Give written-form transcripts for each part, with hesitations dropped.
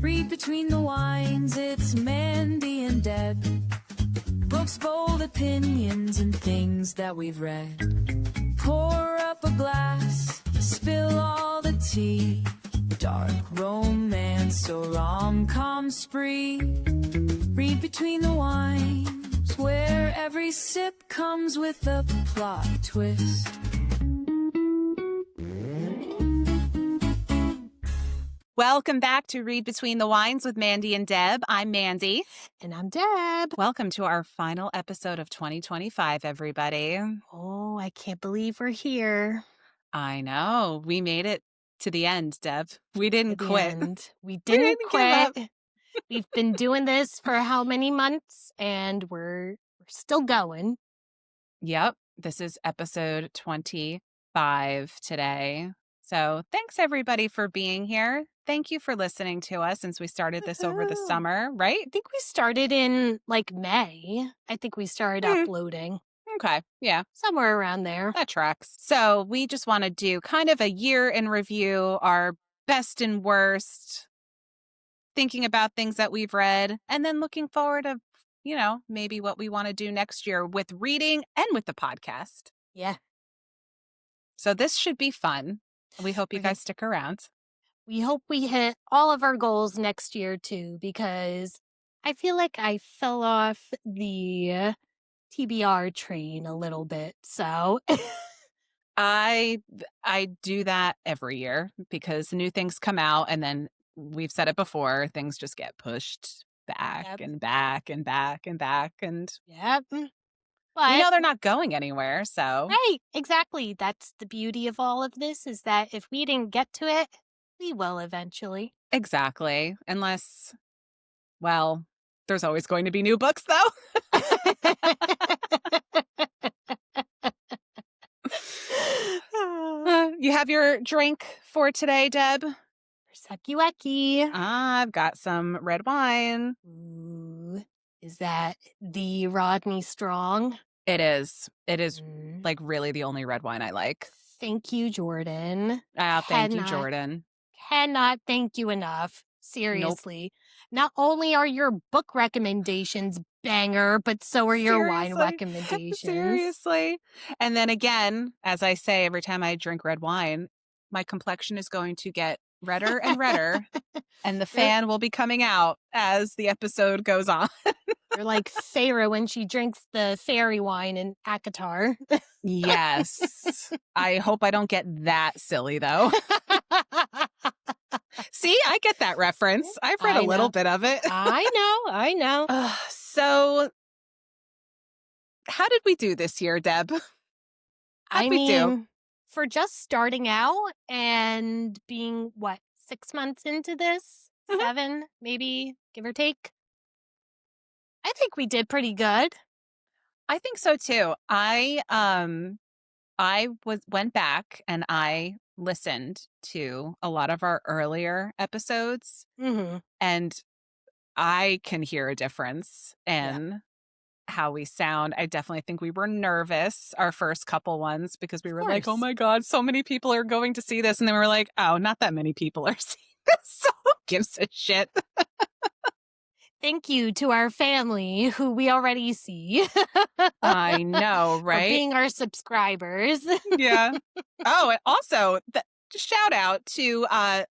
Read between the lines, it's Mandy and Deb. Books, bold opinions, and things that we've read. Pour up a glass, spill all the tea. Dark romance or rom-com spree. Read between the lines, where every sip comes with a plot twist. Welcome back to Read Between the Wines with Mandy and Deb. I'm Mandy. And I'm Deb. Welcome to our final episode of 2025, everybody. Oh, I can't believe we're here. I know. We made it to the end, Deb. We didn't quit. We didn't quit. Give up. We've been doing this for how many months? And we're still going. Yep. This is episode 25 today. So thanks, everybody, for being here. Thank you for listening to us since we started this over the summer, right? I think we started in May. I think we started uploading. Okay. Yeah. Somewhere around there. That tracks. So we just want to do kind of a year in review, our best and worst, thinking about things that we've read, and then looking forward to, maybe what we want to do next year with reading and with the podcast. Yeah. So this should be fun. We hope you guys stick around. We hope we hit all of our goals next year, too, because I feel like I fell off the TBR train a little bit. So I do that every year because new things come out, and then we've said it before, things just get pushed back and back and back and back. And yep. But they're not going anywhere. So right, exactly. That's the beauty of all of this, is that if we didn't get to it, we will eventually. Exactly. Unless, well, there's always going to be new books, though. You have your drink for today, Deb? Sucky-wacky. I've got some red wine. Ooh, is that the Rodney Strong? It is. It is really the only red wine I like. Thank you, Jordan. Thank you, Jordan. Cannot thank you enough. Seriously. Nope. Not only are your book recommendations banger, but so are your wine recommendations. Seriously. And then again, as I say, every time I drink red wine, my complexion is going to get redder and redder, and the fan will be coming out as the episode goes on. You're like Feyre when she drinks the fairy wine in ACOTAR. Yes. I hope I don't get that silly, though. See, I get that reference. I've read a little bit of it. I know. So, how did we do this year, Deb? How'd we do? For just starting out and being, 6 months into this? 7, maybe, give or take? I think we did pretty good. I think so, too. I went back and I listened to a lot of our earlier episodes, and I can hear a difference in how we sound. I definitely think we were nervous our first couple ones because we were like, oh my God, so many people are going to see this. And then we were like, oh, not that many people are seeing this. So who gives a shit? Thank you to our family who we already see. I know, right? For being our subscribers. Yeah. Oh, and also, shout out to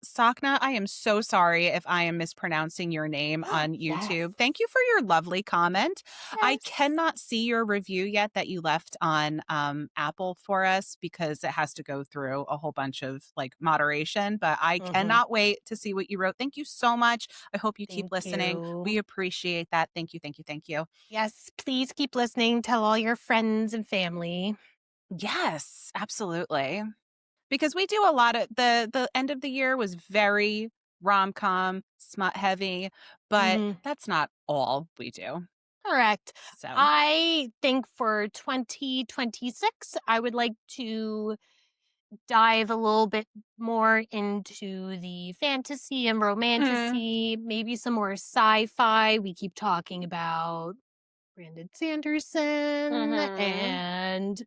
Sakna. I am so sorry if I am mispronouncing your name on YouTube. Yes. Thank you for your lovely comment. Yes. I cannot see your review yet that you left on Apple for us because it has to go through a whole bunch of moderation, but I cannot wait to see what you wrote. Thank you so much. I hope you keep listening. We appreciate that. Thank you. Thank you. Thank you. Yes, please keep listening. Tell all your friends and family. Yes, absolutely. Because we do a lot of the end of the year was very rom-com, smut heavy, but that's not all we do. Correct. So I think for 2026, I would like to dive a little bit more into the fantasy and romantasy, maybe some more sci-fi. We keep talking about Brandon Sanderson and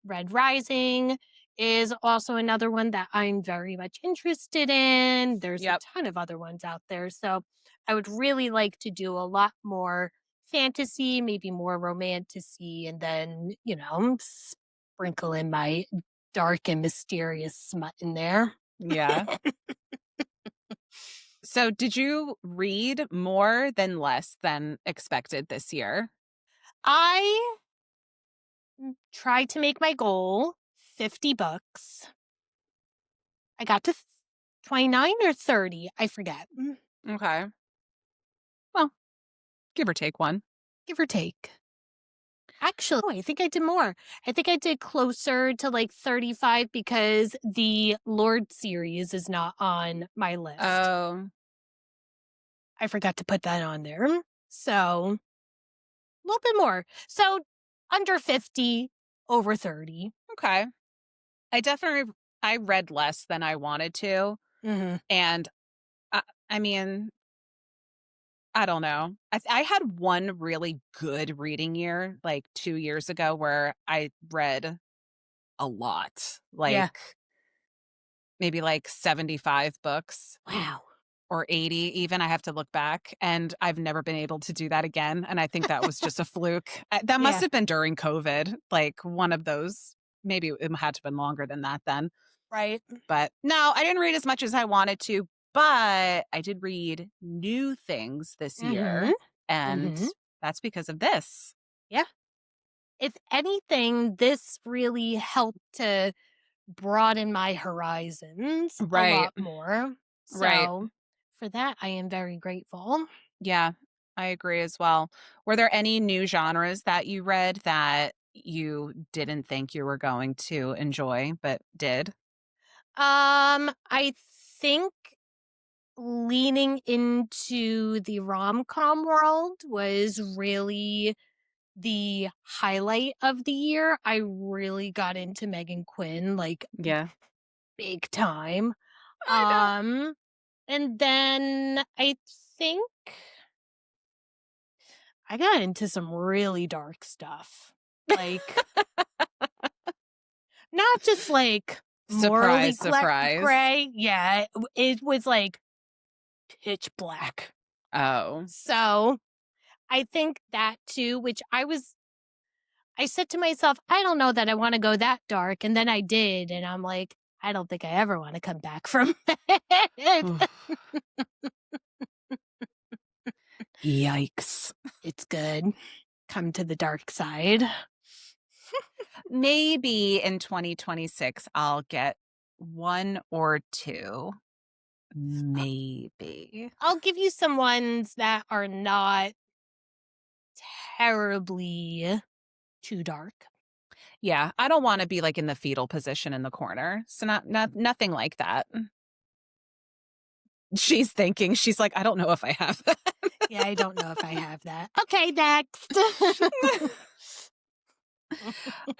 Red Rising. is also another one that I'm very much interested in. There's Yep. a ton of other ones out there. So I would really like to do a lot more fantasy, maybe more romantasy, and then, sprinkle in my dark and mysterious smut in there. Yeah. So did you read more than less than expected this year? I tried to make my goal 50 books. I got to 29 or 30. I forget. Okay. Well, give or take one. Give or take. Actually, I think I did more. I think I did closer to like 35 because the Lord series is not on my list. Oh, I forgot to put that on there. So, a little bit more. So, under 50, over 30. okay. I read less than I wanted to. Mm-hmm. And I mean, I don't know. I had one really good reading year like 2 years ago where I read a lot, Yeah. like maybe like 75 books Wow. or 80 even. I have to look back, and I've never been able to do that again. And I think that was just a fluke. That must Yeah. have been during COVID, like one of those. Maybe it had to have been longer than that then. Right. But no, I didn't read as much as I wanted to, but I did read new things this year, and Mhm. that's because of this. Yeah. If anything, this really helped to broaden my horizons a Right. lot more. Right. So, for that, I am very grateful. Yeah, I agree as well. Were there any new genres that you read that you didn't think you were going to enjoy but did? I think leaning into the rom-com world was really the highlight of the year. I really got into Megan Quinn, like, Yeah. big time. I know. And then I think I got into some really dark stuff. Like, not just like morally Surprise, surprise. gray. Yeah, it was like pitch black. Oh. So I think that too, which I said to myself, I don't know that I want to go that dark. And then I did. And I'm like, I don't think I ever want to come back from it. Yikes. It's good. Come to the dark side. Maybe in 2026 I'll get one or two. Maybe. I'll give you some ones that are not terribly too dark. Yeah, I don't want to be like in the fetal position in the corner. So nothing like that. She's thinking, she's like, I don't know if I have that. Yeah, I don't know if I have that. Okay, next.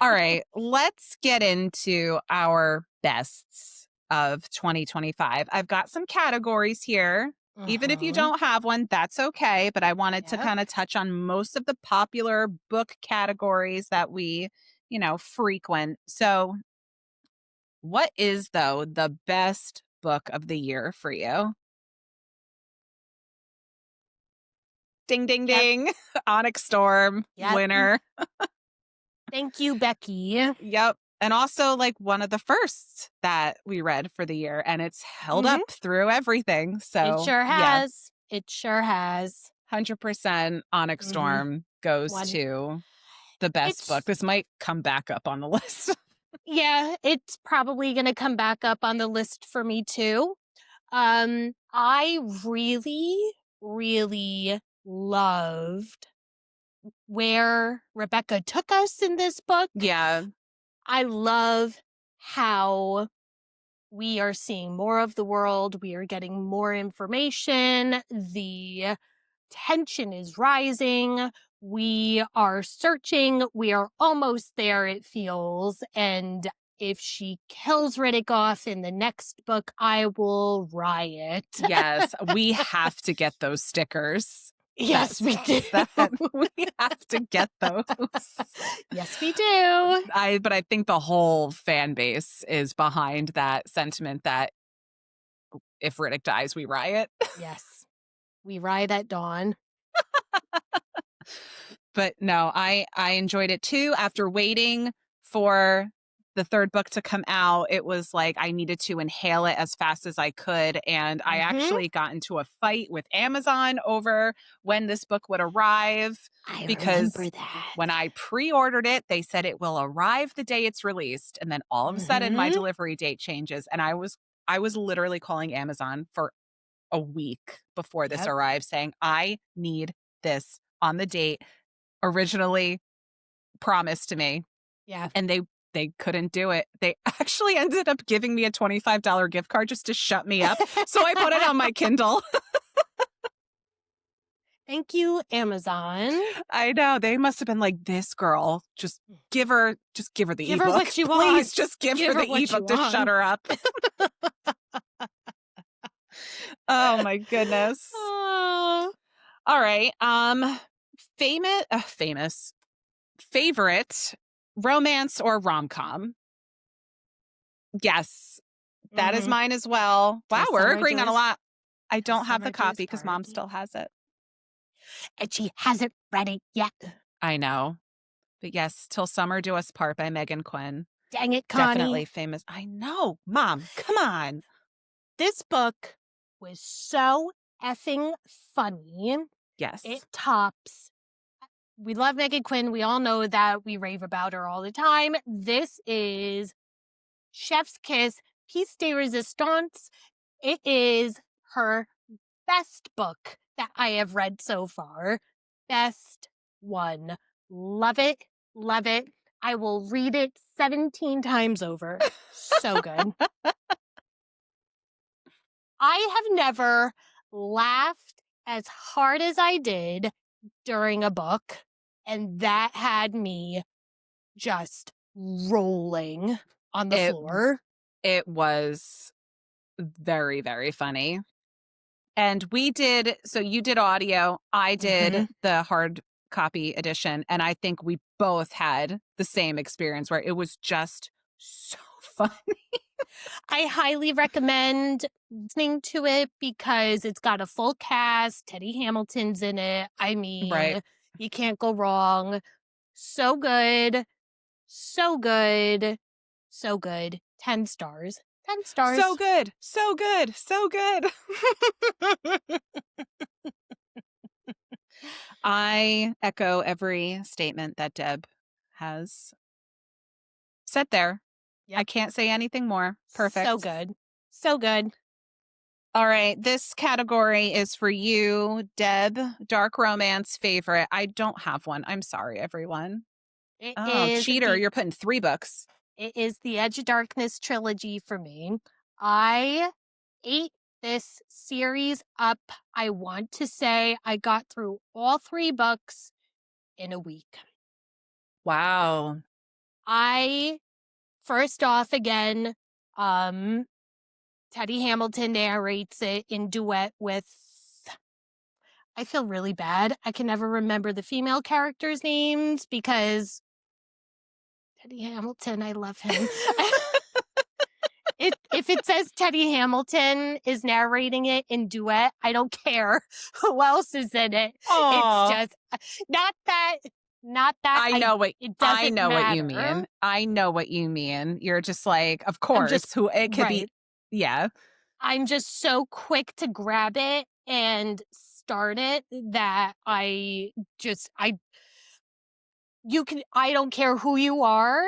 All right, let's get into our bests of 2025. I've got some categories here. Even if you don't have one, that's okay. But I wanted to Yep. kind of touch on most of the popular book categories that we, frequent. So, what is, though, the best book of the year for you? Ding, ding, Yep. ding. Onyx Storm, Yep. winner. Thank you, Becky. Yep. And also like one of the firsts that we read for the year, and it's held up through everything. So It sure yeah, has. It sure has. 100% Onyx Storm goes One- to the best It's- book. This might come back up on the list. Yeah, it's probably going to come back up on the list for me too. I really, really loved where Rebecca took us in this book. Yeah. I love how we are seeing more of the world. We are getting more information. The tension is rising. We are searching. We are almost there, it feels. And if she kills Riddick off in the next book, I will riot. Yes. We have to get those stickers. Yes, we do. That we have to get those. Yes, we do. But I think the whole fan base is behind that sentiment that if Riddick dies, we riot. Yes. We ride at dawn. But no, I enjoyed it too. After waiting for the third book to come out, it was like I needed to inhale it as fast as I could. And I actually got into a fight with Amazon over when this book would arrive. Because remember that. when I pre-ordered it, they said it will arrive the day it's released. And then all of a sudden my delivery date changes. And I was literally calling Amazon for a week before this arrived saying, I need this on the date originally promised to me. Yeah. And they couldn't do it. They actually ended up giving me a $25 gift card just to shut me up. So I put it on my Kindle. Thank you, Amazon. I know. They must have been like, this girl, just give her the ebook. Give her what she Please wants. just give her her the what she ebook to shut her up. Oh my goodness. Oh. All right. Famous favorite romance or rom-com? Yes, that is mine as well. Wow, we're agreeing on a lot. I don't have the copy because Mom still has it. And she hasn't read it yet. I know. But yes, Till Summer Do Us Part by Megan Quinn. Dang it, Connie. Definitely famous. I know. Mom, come on. This book was so effing funny. Yes. It tops. We love Megan Quinn. We all know that. We rave about her all the time. This is Chef's Kiss, Piece de Resistance. It is her best book that I have read so far. Best one. Love it. Love it. I will read it 17 times over. So good. I have never laughed as hard as I did during a book, and that had me just rolling on the floor. It was very, very funny. And you did audio, I did the hard copy edition, and I think we both had the same experience where it was just so funny. I highly recommend listening to it because it's got a full cast. Teddy Hamilton's in it. I mean, you can't go wrong. So good. So good. So good. 10 stars. 10 stars. So good. So good. So good. I echo every statement that Deb has said there. Yep. I can't say anything more. Perfect. So good. So good. All right. This category is for you, Deb. Dark romance favorite. I don't have one. I'm sorry, everyone. Cheater. You're putting 3 books. It is the Edge of Darkness trilogy for me. I ate this series up. I want to say I got through all 3 books in a week. Wow. First off, again, Teddy Hamilton narrates it in duet with, I feel really bad. I can never remember the female characters' names because Teddy Hamilton, I love him. If it says Teddy Hamilton is narrating it in duet, I don't care who else is in it. Aww. It's just not that. I know what you mean. I know what you mean. You're just like, of course, it could be. Yeah. I'm just so quick to grab it and start it that I don't care who you are.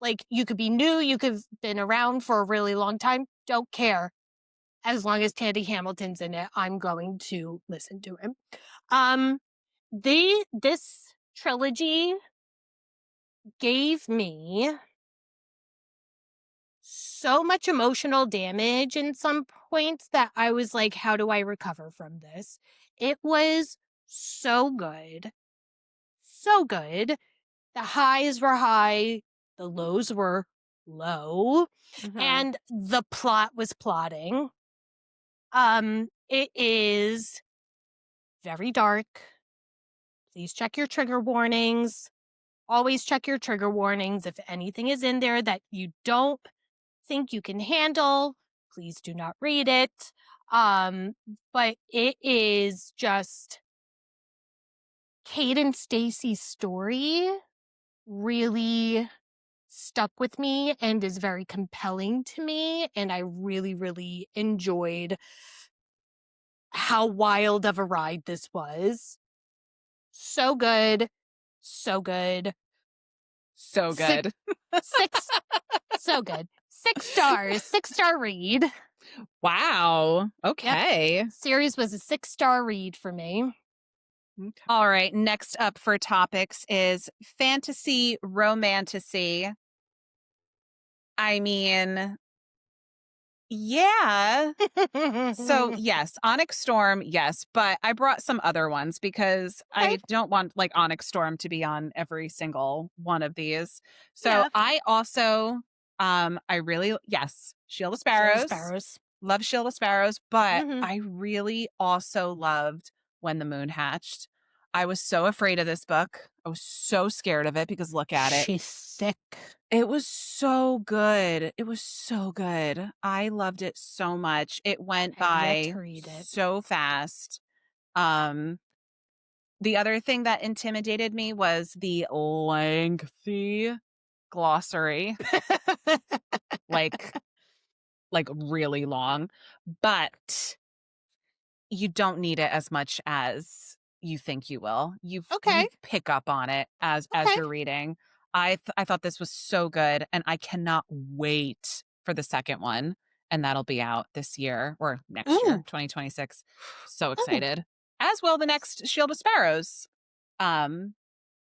Like, you could be new, you could have been around for a really long time. Don't care. As long as Teddy Hamilton's in it, I'm going to listen to him. This trilogy gave me so much emotional damage in some points that I was like, how do I recover from this? It was so good. So good. The highs were high. The lows were low. And the plot was plotting. It is very dark. Please check your trigger warnings. Always check your trigger warnings. If anything is in there that you don't think you can handle, please do not read it. But it is just Kate and Stacy's story really stuck with me and is very compelling to me. And I really, really enjoyed how wild of a ride this was. So good. So good. So good. So good. 6 stars. 6-star read. Wow. Okay. Series was a 6-star read for me. Okay. All right. Next up for topics is fantasy romantasy. I mean, yeah. So, yes, Onyx Storm, yes, but I brought some other ones because Okay. I don't want like Onyx Storm to be on every single one of these. So, Yeah. I also I really Shield of Sparrows. Love Shield of Sparrows, but Mhm. I really also loved When the Moon Hatched. I was so afraid of this book. I was so scared of it because look at it. She's sick. It was so good. It was so good. I loved it so much. It went I have yet by to read it. so fast. Um, the other thing that intimidated me was the lengthy glossary, like really long, but you don't need it as much as you think you will. You Okay. pick up on it as Okay. you're reading. I thought this was so good, and I cannot wait for the second one, and that'll be out this year or next year, Ooh. 2026. So excited. As will the next Shield of Sparrows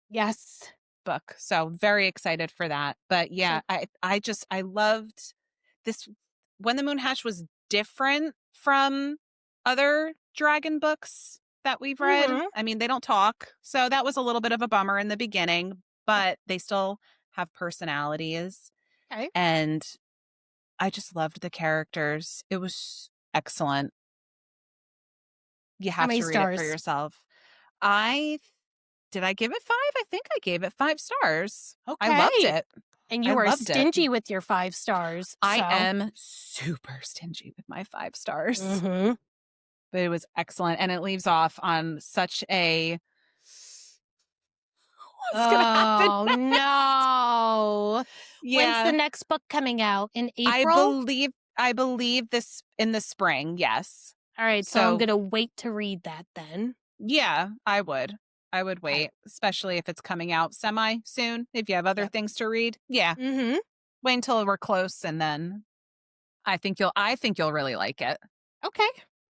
Yes. book. So very excited for that. But yeah, I loved this. When the Moon Hatch was different from other dragon books that we've read. Mhm. I mean, they don't talk, so that was a little bit of a bummer in the beginning, but they still have personalities. Okay. And I just loved the characters. It was excellent. You How have many to read it for stars? yourself. I Did I give it 5? I think I gave it 5 stars. I loved Okay. it. And I you are loved it. stingy with your 5 stars. I so. am super stingy with my 5 stars. Mhm. But it was excellent. And it leaves off on such a what's gonna happen Oh next? no. When's Yeah. the next book coming out? In I April? believe this in the spring, yes. All right, so I'm So gonna wait to read that then. yeah, I would. I would Okay. wait, especially if it's coming out semi soon. If you have other Yep. things to read. Yeah. Mm-hmm. Wait until we're close and then I think you'll really like it. Okay.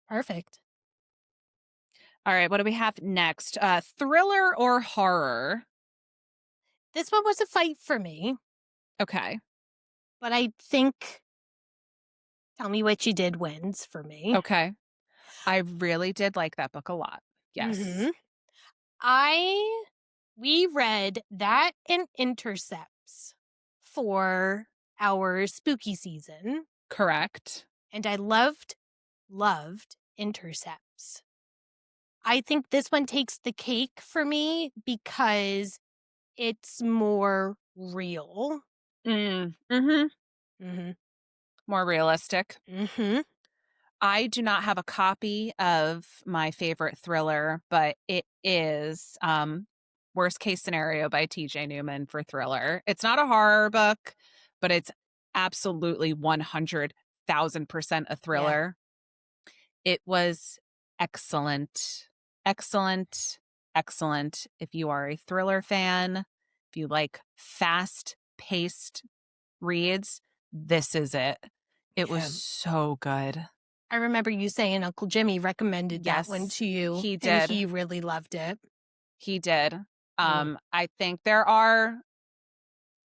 Perfect. All right, what do we have next? Thriller or horror? This one was a fight for me, Okay. but I think Tell Me What You Did wins for me. Okay. I really did like that book a lot. Yes. Mhm. We read that and Intercepts for our spooky season, Correct. and I loved Intercepts. I think this one takes the cake for me because it's more real. Mm-hmm. Mm-hmm. More realistic. Mm-hmm. I do not have a copy of my favorite thriller, but it is Worst Case Scenario by TJ Newman for thriller. It's not a horror book, but it's absolutely 100,000% a thriller. It was excellent. Excellent. Excellent. If you are a thriller fan, if you like fast paced reads, this is it. It was Yeah. so good. I remember you saying Uncle Jimmy recommended that one Yes, to you. he And did. he really loved it. He did. Mm. I think there are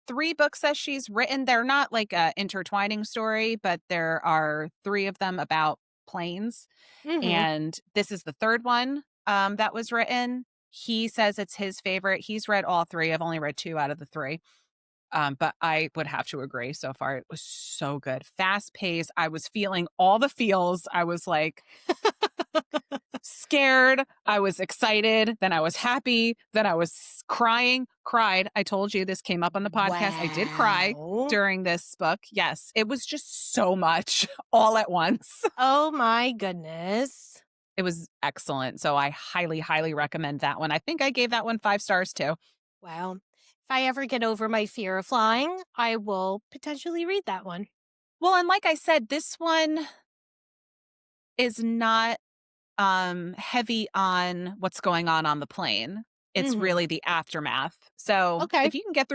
3 books that she's written. They're not like a intertwining story, but there are 3 of them about planes. Mm-hmm. And this is the 3rd one that was written. He says it's his favorite. He's read all 3. I've only read 2 out of the 3. But I would have to agree so far. It was so good. Fast paced. I was feeling all the feels. I was like scared. I was excited. Then I was happy. Then I was cried. I told you this came up on the podcast. I did cry Wow. during this book. Yes, it was just so much all at once. Oh my goodness. It was excellent. So I highly, highly recommend that one. I think I gave that one 5 stars too. Well, if I ever get over my fear of flying, I will potentially read that one. Well, and like I said, this one is not heavy on what's going on the plane. It's Mhm. really the aftermath. So Okay. if you can get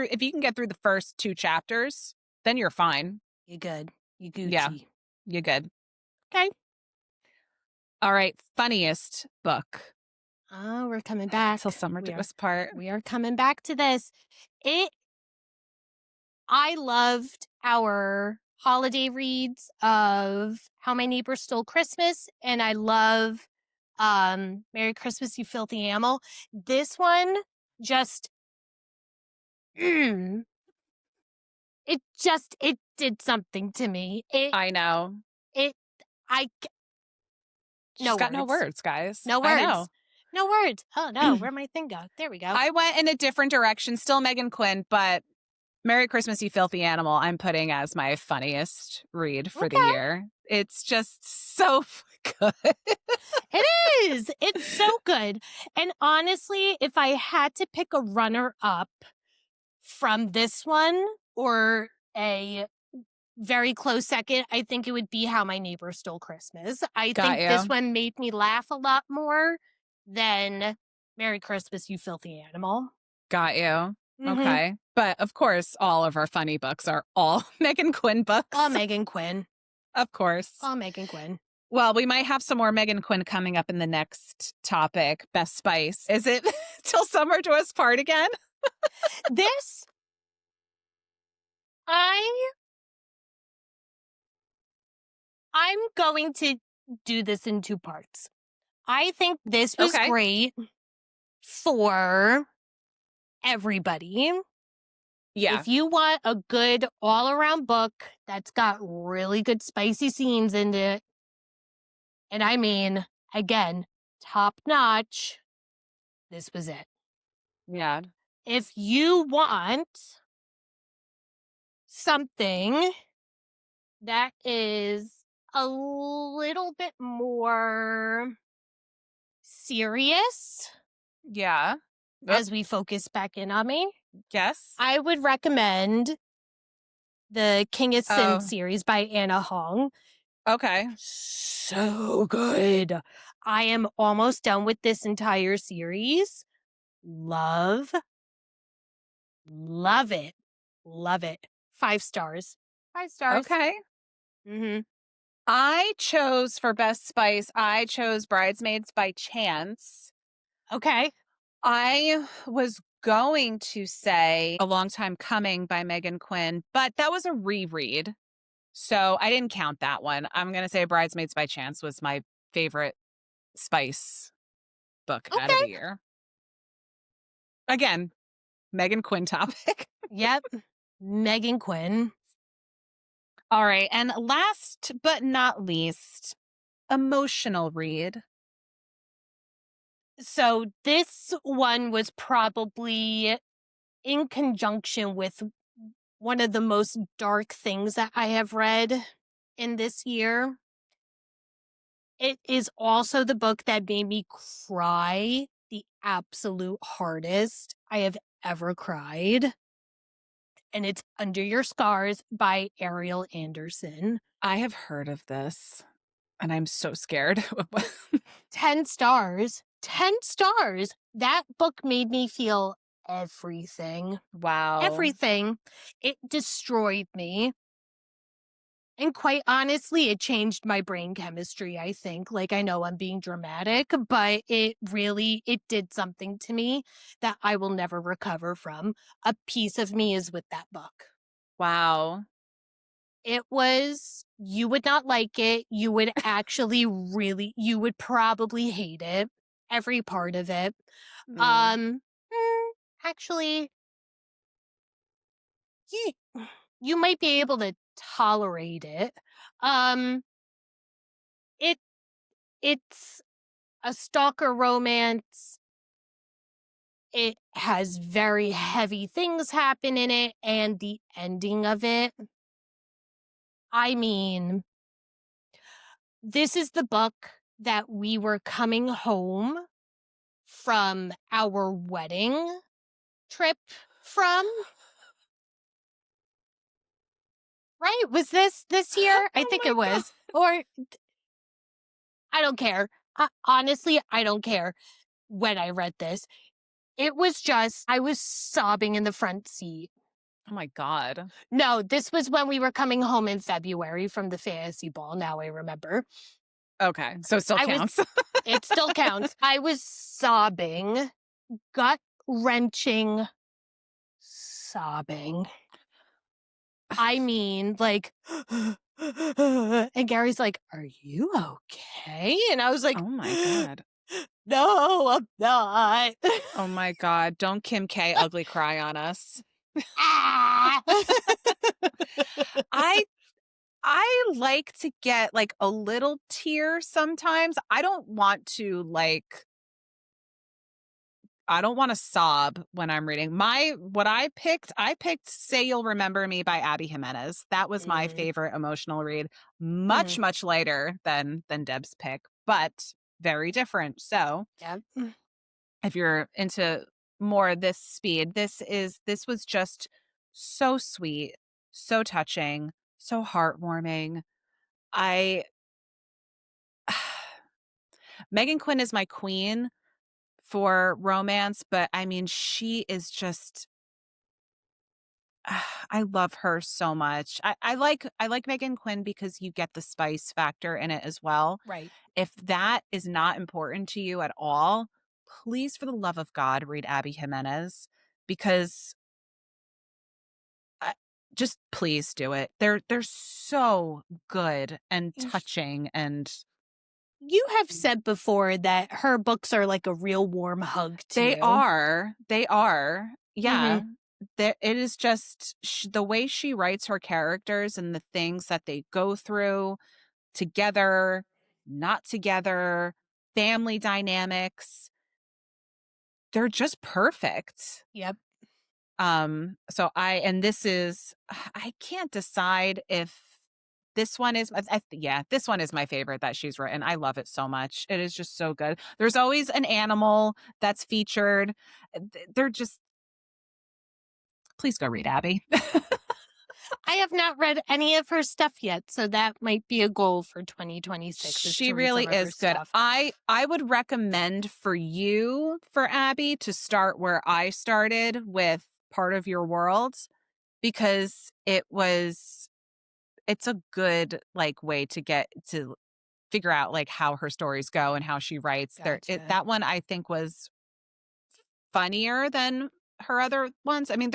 through the first 2 chapters, then you're fine. You good. You Yeah. Gucci. You're good. Okay. All right. Funniest book. Oh, we're coming back. Till summer do We are, us part. we are coming back to this. I loved our holiday reads of How My Neighbor Stole Christmas, and I love Merry Christmas, You Filthy Animal. This one just it did something to me. I know. I She's no got no words. words, guys. No I words. know. No words. Oh no, where'd my thing go? There we go. I went in a different direction, still Megan Quinn, but Merry Christmas, You Filthy Animal, I'm putting as my funniest read for the Okay. year. It's just so good. It is. It's so good. And honestly, if I had to pick a runner up from this one or a very close second, I think it would be How My Neighbor Stole Christmas. I Got think this you. one made me laugh a lot more than Merry Christmas, You Filthy Animal. Got you. Mhm. Okay. But of course, all of our funny books are all Megan Quinn books. All Megan Quinn. Of course. All Megan Quinn. Well, we might have some more Megan Quinn coming up in the next topic, Best Spice. Is it Till Summer Do Us Part again? This, I'm going to do this in 2 parts. I think this was Okay. great for everybody. Yeah. If you want a good all-around book that's got really good spicy scenes in it, and I mean, again, top-notch, this was it. Yeah. If you want something that is a little bit more serious Yeah. Yep. as we focus back in on me, Yes. I would recommend the King of Sin Oh. series by Anna Hong. Okay. So good. I am almost done with this entire series. Love it. Love it. 5 stars. 5 stars. Okay. Mm-hmm. I chose for Best Spice, I chose Bridesmaids by Chance. Okay. I was going to say A Long Time Coming by Megan Quinn, but that was a reread. So I didn't count that one. I'm going to say Bridesmaids by Chance was my favorite Spice book out of Okay. the year. Again, Megan Quinn topic. Yep. Megan Quinn. All right. And last but not least, emotional read. So this one was probably in conjunction with one of the most dark things that I have read in this year. It is also the book that made me cry the absolute hardest I have ever cried. And it's Under Your Scars by Ariel Anderson. I have heard of this and I'm so scared. 10 stars. 10 stars. That book made me feel everything. Wow. Everything. It destroyed me. And quite honestly, it changed my brain chemistry, I think. Like, I know I'm being dramatic, but it did something to me that I will never recover from. A piece of me is with that book. Wow. It was, you would not like it. You would actually you would probably hate it. Every part of it. Actually, you might be able to tolerate it. It's a stalker romance. It has very heavy things happen in it, and the ending of it. I mean, this is the book that we were coming home from our wedding trip from. Right? Was this year? I Oh think my it was. Or I don't care. Honestly, I don't care when I read this. It was just, I was sobbing in the front seat. Oh my God. No, this was when we were coming home in February from the fantasy ball. Now I remember. Okay. So it still counts. It still counts. I was sobbing, gut wrenching sobbing. I mean, like, and Gary's like, "Are you okay?" And I was like, Oh my God. "No, I'm not." Oh my God. Don't Kim K ugly cry on us. Ah! I like to get like a little tear sometimes. I don't want to sob when I'm reading. I picked Say You'll Remember Me by Abby Jimenez. That was my favorite emotional read. Much, much lighter than Deb's pick, but very different. So Yeah. if you're into more of this speed, this was just so sweet, so touching, so heartwarming. Megan Quinn is my queen for romance, but I mean, she is just I love her so much. I like Megan Quinn because you get the spice factor in it as well. Right. If that is not important to you at all, please, for the love of God, read Abby Jimenez because just please do it. They're so good and touching, and You have said before that her books are like a real warm hug to they you. are. They are. Yeah. Mhm. It is just the way she writes her characters and the things that they go through together, not together, family dynamics. They're just perfect. Yep. So this is, I can't decide if this one is, this one is my favorite that she's written. I love it so much. It is just so good. There's always an animal that's featured. They're just, please go read Abby. I have not read any of her stuff yet, so that might be a goal for 2026. She really is good. Stuff. I would recommend for you, for Abby, to start where I started with Part of Your World, because it's a good like way to get to figure out like how her stories go and how she writes. Gotcha. That one I think was funnier than her other ones. I mean,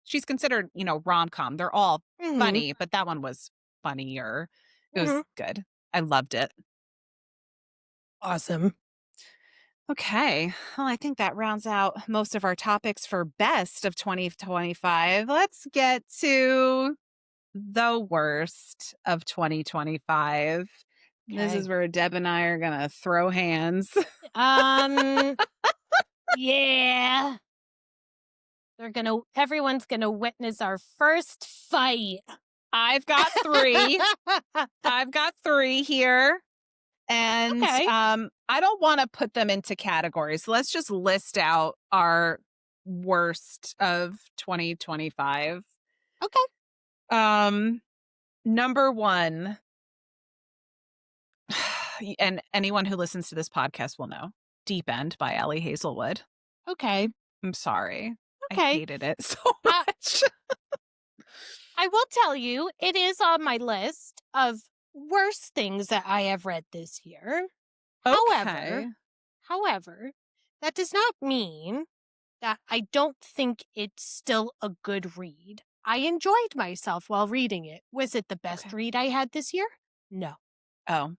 she's considered, rom-com. They're all funny, but that one was funnier. It was good. I loved it. Awesome. Okay. Well, I think that rounds out most of our topics for best of 2025. Let's get to the worst of 2025. This is where Deb and I are going to throw hands. Yeah. Everyone's gonna witness our first fight. I've got 3. I've got 3 here. And I don't want to put them into categories. So let's just list out our worst of 2025. Okay. Number 1, and anyone who listens to this podcast will know, Deep End by Ellie Hazelwood. Okay. I'm sorry. Okay. I hated it so much. I will tell you, it is on my list of worst things that I have read this year. Okay. However, that does not mean that I don't think it's still a good read. I enjoyed myself while reading it. Was it the best read I had this year? No. Oh.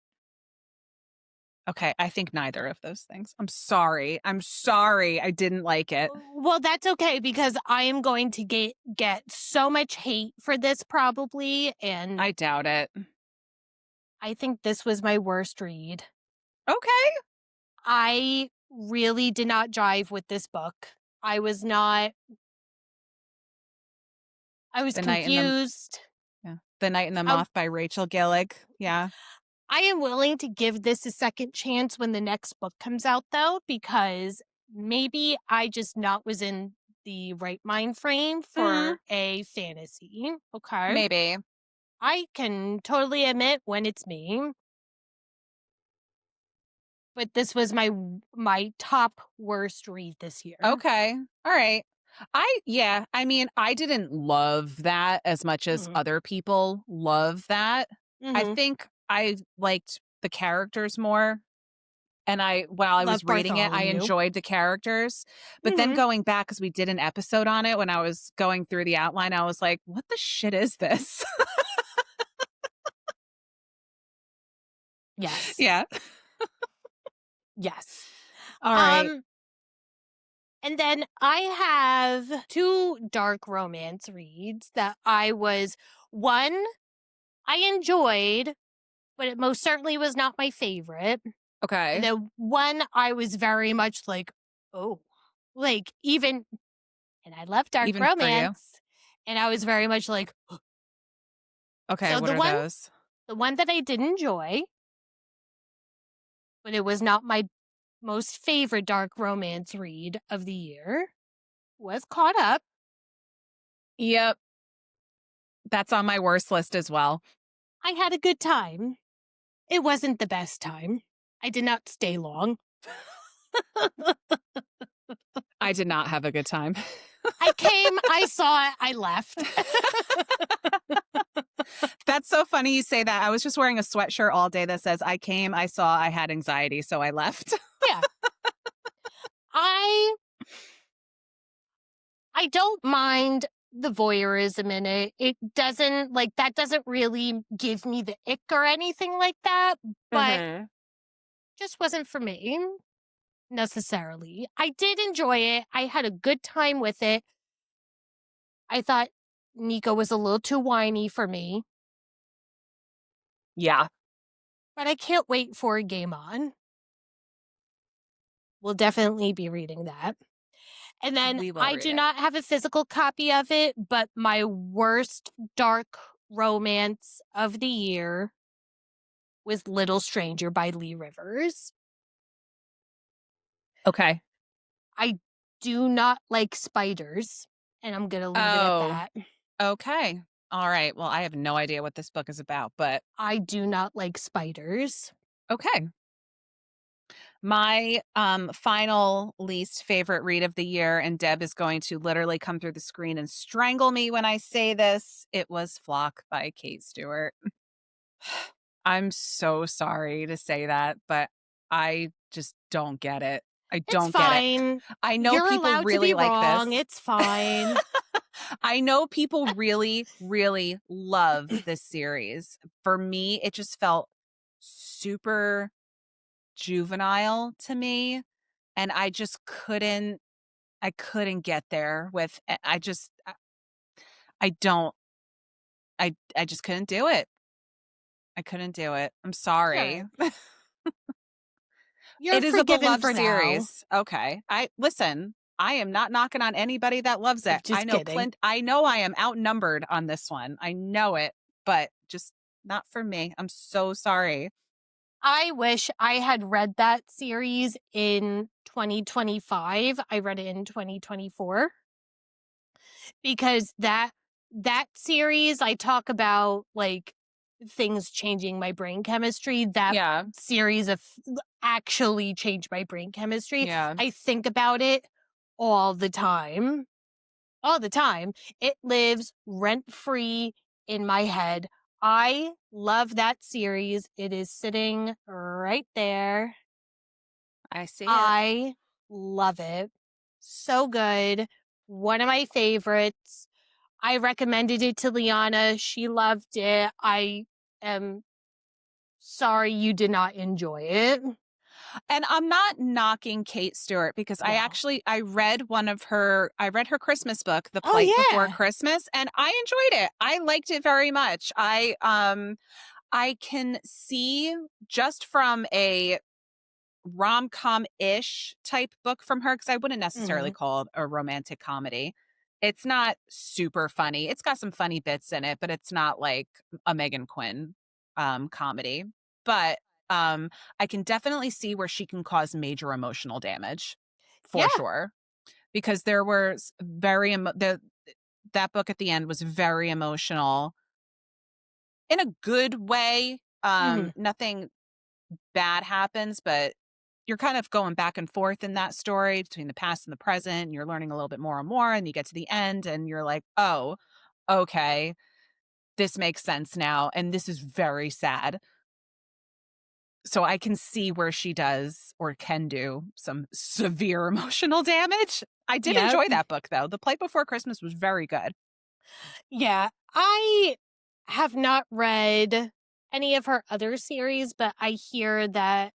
Okay, I think neither of those things. I'm sorry. I didn't like it. Well, that's okay because I am going to get so much hate for this probably, and I doubt it. I think this was my worst read. Okay. I really did not jive with this book. I was The Night in the confused. The Night and the I, Moth by Rachel Gillig. Yeah. I am willing to give this a second chance when the next book comes out, though, because maybe I just not was in the right mind frame for a fantasy. Okay. Maybe. I can totally admit when it's me. But this was my top worst read this year. Okay. All right. I mean, I didn't love that as much as other people love that. I think I liked the characters more. And while I was Love reading it, I Bartholomew. enjoyed the characters. But then going back, because we did an episode on it, when I was going through the outline, I was like, what the shit is this? Yes. Yeah. Yes. All right. And then I have 2 dark romance reads that one I enjoyed, but it most certainly was not my favorite. Okay. And then one I was very much like, oh, like even, and I love dark Even for you. romance, and I was very much like, Okay. so What are those? the one that I did enjoy, but it was not my most favorite dark romance read of the year, was Caught Up. Yep. That's on my worst list as well. I had a good time. It wasn't the best time. I did not stay long. I did not have a good time. I came, I saw it, I left. That's so funny you say that. I was just wearing a sweatshirt all day that says, I came, I saw, I had anxiety, so I left. Yeah. I don't mind the voyeurism in it. It doesn't, like, that doesn't really give me the ick or anything like that, but just wasn't for me necessarily. I did enjoy it. I had a good time with it. I thought Nico was a little too whiny for me, Yeah. but I can't wait for a Game On. We'll definitely be reading that. And then I do not have a physical copy of it, but my worst dark romance of the year was Little Stranger by Lee Rivers. Okay. I do not like spiders, and I'm going to leave it at that. Okay. All right. Well, I have no idea what this book is about, but I do not like spiders. okay. My final least favorite read of the year, and Deb is going to literally come through the screen and strangle me when I say this. It was Flock by Kate Stewart. I'm so sorry to say that, but I just don't get it. I don't get it. I know You're people allowed really to be like wrong. this. It's fine. I know people really, really love this series. For me, it just felt super juvenile to me. And I just couldn't get there with, I just couldn't do it. I couldn't do it. I'm sorry. Sure. You're It is a beloved for series. Now. Okay. Listen, I am not knocking on anybody that loves it. Just I know kidding. I know I am outnumbered on this one. I know it, but just not for me. I'm so sorry. I wish I had read that series in 2025. I read it in 2024. Because that series, I talk about like things changing my brain chemistry. That series of actually changed my brain chemistry. Yeah. I think about it all the time. All the time. It lives rent-free in my head. I love that series. It is sitting right there. I see it. I love it. So good. One of my favorites. I recommended it to Liana. She loved it. I am sorry you did not enjoy it. And I'm not knocking Kate Stewart because I read her Christmas book, The Plight Before Christmas, and I enjoyed it. I liked it very much. I can see just from a rom-com-ish type book from her, because I wouldn't necessarily Mhm. call it a romantic comedy. It's not super funny. It's got some funny bits in it, but it's not like a Megan Quinn comedy. But um, I can definitely see where she can cause major emotional damage, for Yeah. sure. Because there was that book at the end was very emotional in a good way. Mhm. Nothing bad happens, but you're kind of going back and forth in that story between the past and the present. And you're learning a little bit more and more, and you get to the end and you're like, oh, okay, this makes sense now. And this is very sad. So I can see where she does or can do some severe emotional damage. I did Yep. enjoy that book, though. The Play Before Christmas was very good. Yeah. I have not read any of her other series, but I hear that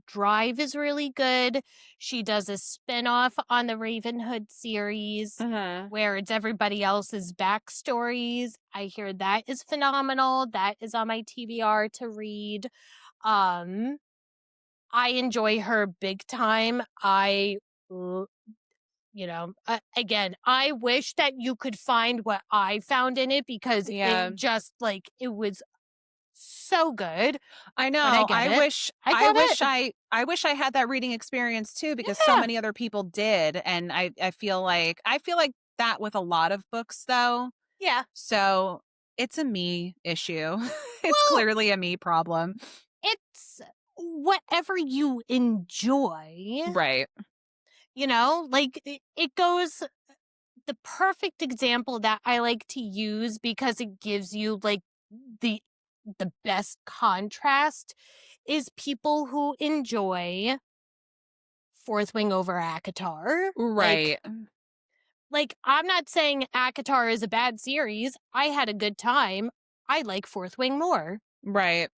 Drive is really good. She does a spin-off on the Ravenhood series Uh-huh. where it's everybody else's backstories. I hear that is phenomenal. That is on my TBR to read. Um I enjoy her big time. Again, I wish that you could find what I found in it because Yeah. it just like it was so good. I But I know. get it. I get it. I wish I had that reading experience too, because so Yeah. many other people did. And I feel like that with a lot of books though. Yeah. So it's a me issue. It's Well, clearly a me problem. it's whatever you enjoy, Right. like it goes the perfect example that I like to use because it gives you like the the best contrast is people who enjoy Fourth Wing over ACOTAR. Right. Like I'm not saying ACOTAR is a bad series. I had a good time. I like Fourth Wing more. Right.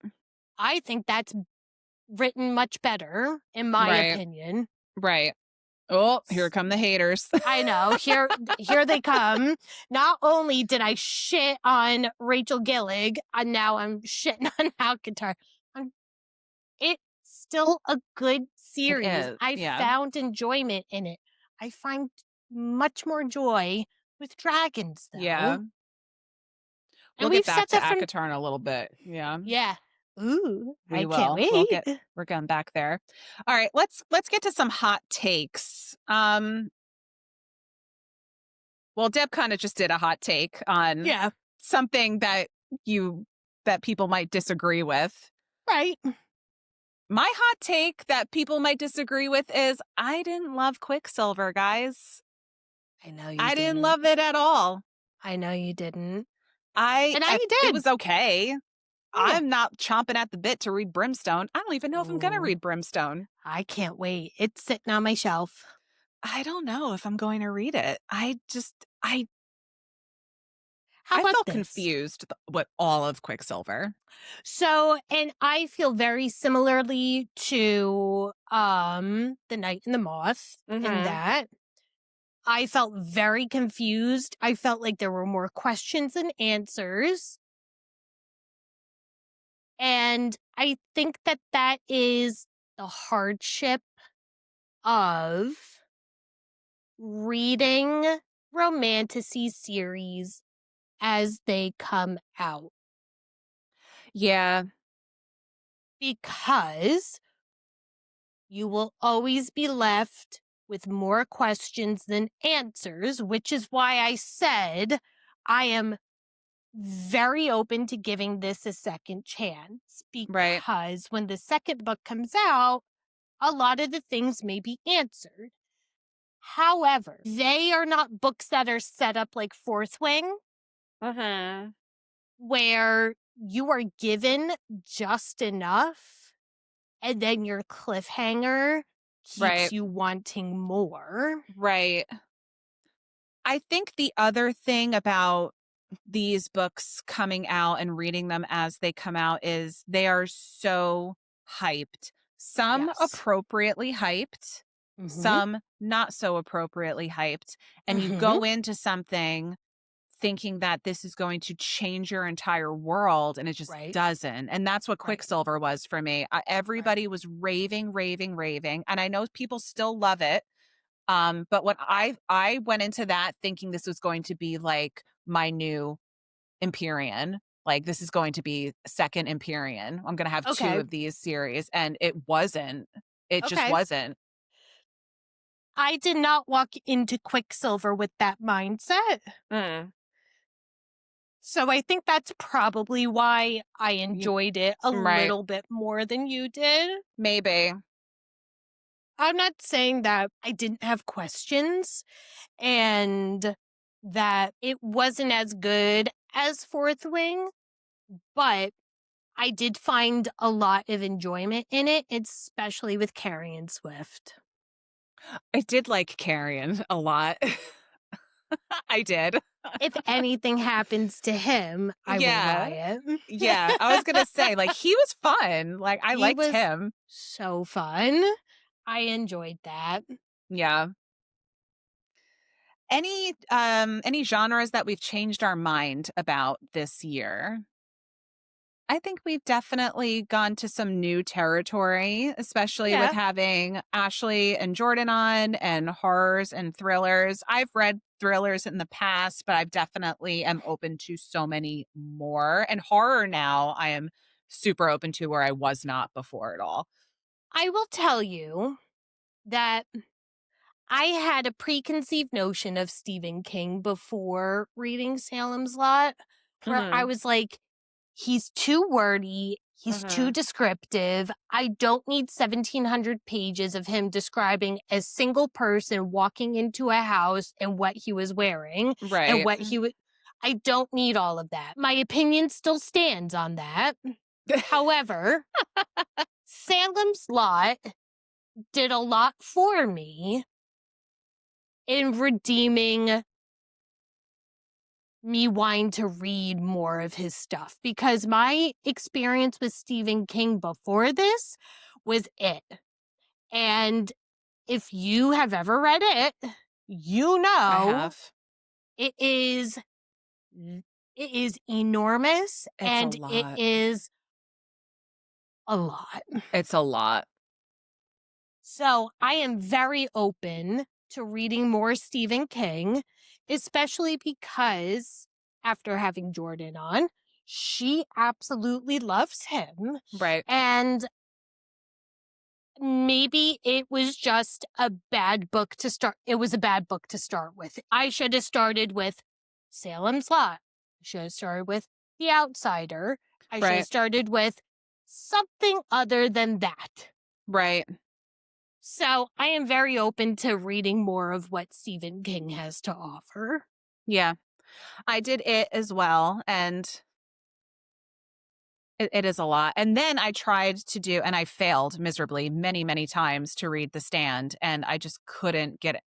I think that's written much better, in my Right. opinion. Right. Oh, here come the haters. I know. Here they come. Not only did I shit on Rachel Gillig, and now I'm shitting on ACOTAR. It's still a good It series. is. I Yeah. found enjoyment in it. I find much more joy with dragons, though. Yeah. We'll And get we've back said to that from ACOTAR in a little bit. Yeah. yeah. Ooh, We I can't will. wait. We're going back there. All right, let's get to some hot takes. Well, Deb kind of just did a hot take on Yeah, something that people might disagree with. right. My hot take that people might disagree with is I didn't love Quicksilver, guys. I know you I didn't didn't. love it at all. I know you didn't. I And now I- you it did. was okay. Yeah. I'm not chomping at the bit to read Brimstone. I don't even know if I'm going to Ooh, read Brimstone. I can't wait. It's sitting on my shelf. I don't know if I'm going to read it. How I about felt this? confused with all of Quicksilver. So, and I feel very similarly to The Knight and the Moth in that I felt very confused. I felt like there were more questions than answers. And I think that that is the hardship of reading romantasy series as they come out. Yeah. Because you will always be left with more questions than answers, which is why I said I am very open to giving this a second chance. Right. Because when the second book comes out, a lot of the things may be answered. However, they are not books that are set up like Fourth Wing, where you are given just enough and then your cliffhanger keeps Right. you wanting more. Right. I think the other thing about these books coming out and reading them as they come out is they are so hyped. Some Yes. appropriately hyped, Mhm. some not so appropriately hyped. And you go into something thinking that this is going to change your entire world, and it just Right. doesn't. And that's what Right. Quicksilver was for me. Everybody was raving, raving, raving, and I know people still love it. But when I went into that thinking this was going to be like my new Empyrean, like this is going to be second Empyrean. I'm going to have two Okay. of these series, and it wasn't. It just Okay. wasn't. I did not walk into Quicksilver with that mindset. Mm. So I think that's probably why I enjoyed it a Right. little bit more than you did. Maybe. I'm not saying that I didn't have questions and that it wasn't as good as Fourth Wing, but I did find a lot of enjoyment in it, especially with Carrion Swift. I did like Carrion a lot. I did. If anything happens to him, I will Yeah. riot. Yeah. I was going to say, like, he was fun. Like, I He liked was him. so fun. I enjoyed that. Yeah. Any genres that we've changed our mind about this year? I think we've definitely gone to some new territory, especially with Yeah. having Ashley and Jordan on, and horrors and thrillers. I've read thrillers in the past, but I've definitely am open to so many more. And horror now I am super open to, where I was not before at all. I will tell you that I had a preconceived notion of Stephen King before reading Salem's Lot, where I was like, he's too wordy, he's too descriptive. I don't need 1,700 pages of him describing a single person walking into a house and what he was wearing and Right. what he would. I don't need all of that. My opinion still stands on that. However, Salem's Lot did a lot for me in redeeming me wanting to read more of his stuff, because my experience with Stephen King before this was it. And if you have ever read it, you know I have. it is enormous and It's a it lot. is a lot. It's a lot. So I am very open to reading more Stephen King, especially because after having Jordan on, she absolutely loves him. Right. And maybe it was just a bad book to start. It was a bad book to start with. I should have started with Salem's Lot. I should have started with The Outsider. I should have Right. started with something other than that. Right. So I am very open to reading more of what Stephen King has to offer. Yeah. I did it as well, and it is a lot. And then I tried to do, and I failed miserably many, many times to read The Stand, and I just couldn't get it.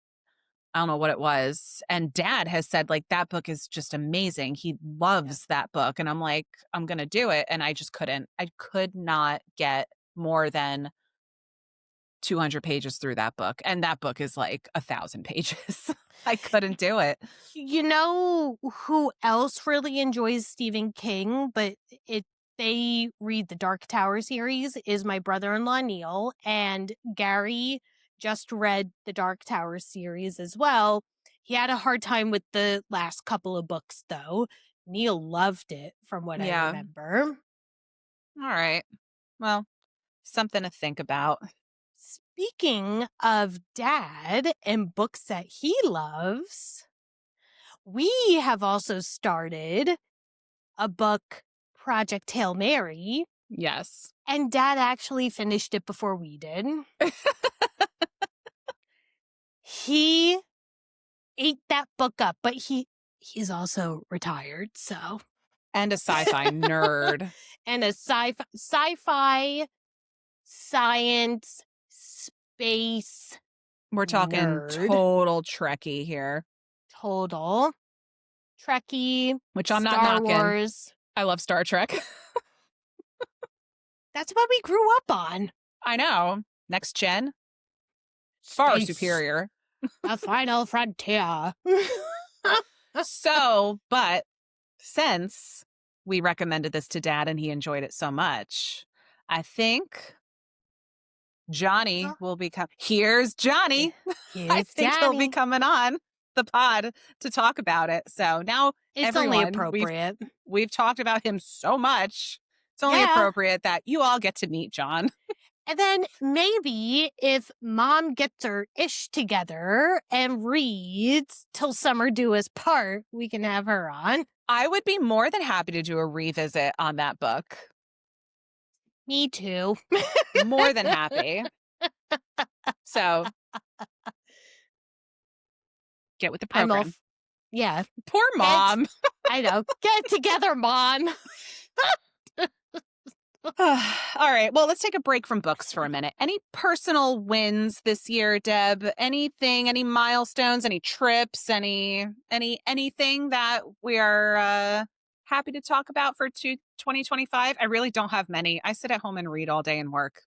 I don't know what it was. And Dad has said, like, that book is just amazing. He loves that book. And I'm like, I'm going to do it. And I just couldn't. I could not get more than 200 pages through that book. And that book is like 1,000 pages. I couldn't do it. You know who else really enjoys Stephen King, but they read the Dark Tower series, is my brother-in-law Neil, and Gary just read the Dark Tower series as well. He had a hard time with the last couple of books though. Neil loved it from what I remember. All right. Well, something to think about. Speaking of Dad and books that he loves, we have also started a book, Project Hail Mary, Yes. and Dad actually finished it before we did. He ate that book up, but he's also retired, so. And a sci-fi nerd. And a sci-fi, science, space. We're talking nerd. total Trekkie here. Total. Trekkie. Which I'm not Star knocking. Wars. I love Star Trek. That's what we grew up on. I know. Next gen. Far Space. superior. A final frontier. So, but since we recommended this to Dad and he enjoyed it so much, I think Johnny will become. Here's Johnny. I think he'll be coming on the pod to talk about it. So now It's everyone, only appropriate. We've talked about him so much. It's only appropriate that you all get to meet John. And then maybe if Mom gets her ish together and reads Till Summer Do Us Part, we can have her on. I would be more than happy to do a revisit on that book. Me too. More than happy. So get with the program. Yeah. Poor Mom. I know. Get it together, Mom. All right. Well, let's take a break from books for a minute. Any personal wins this year, Deb? Anything, any milestones, any trips, anything that we are happy to talk about for 2025? I really don't have many. I sit at home and read all day and work.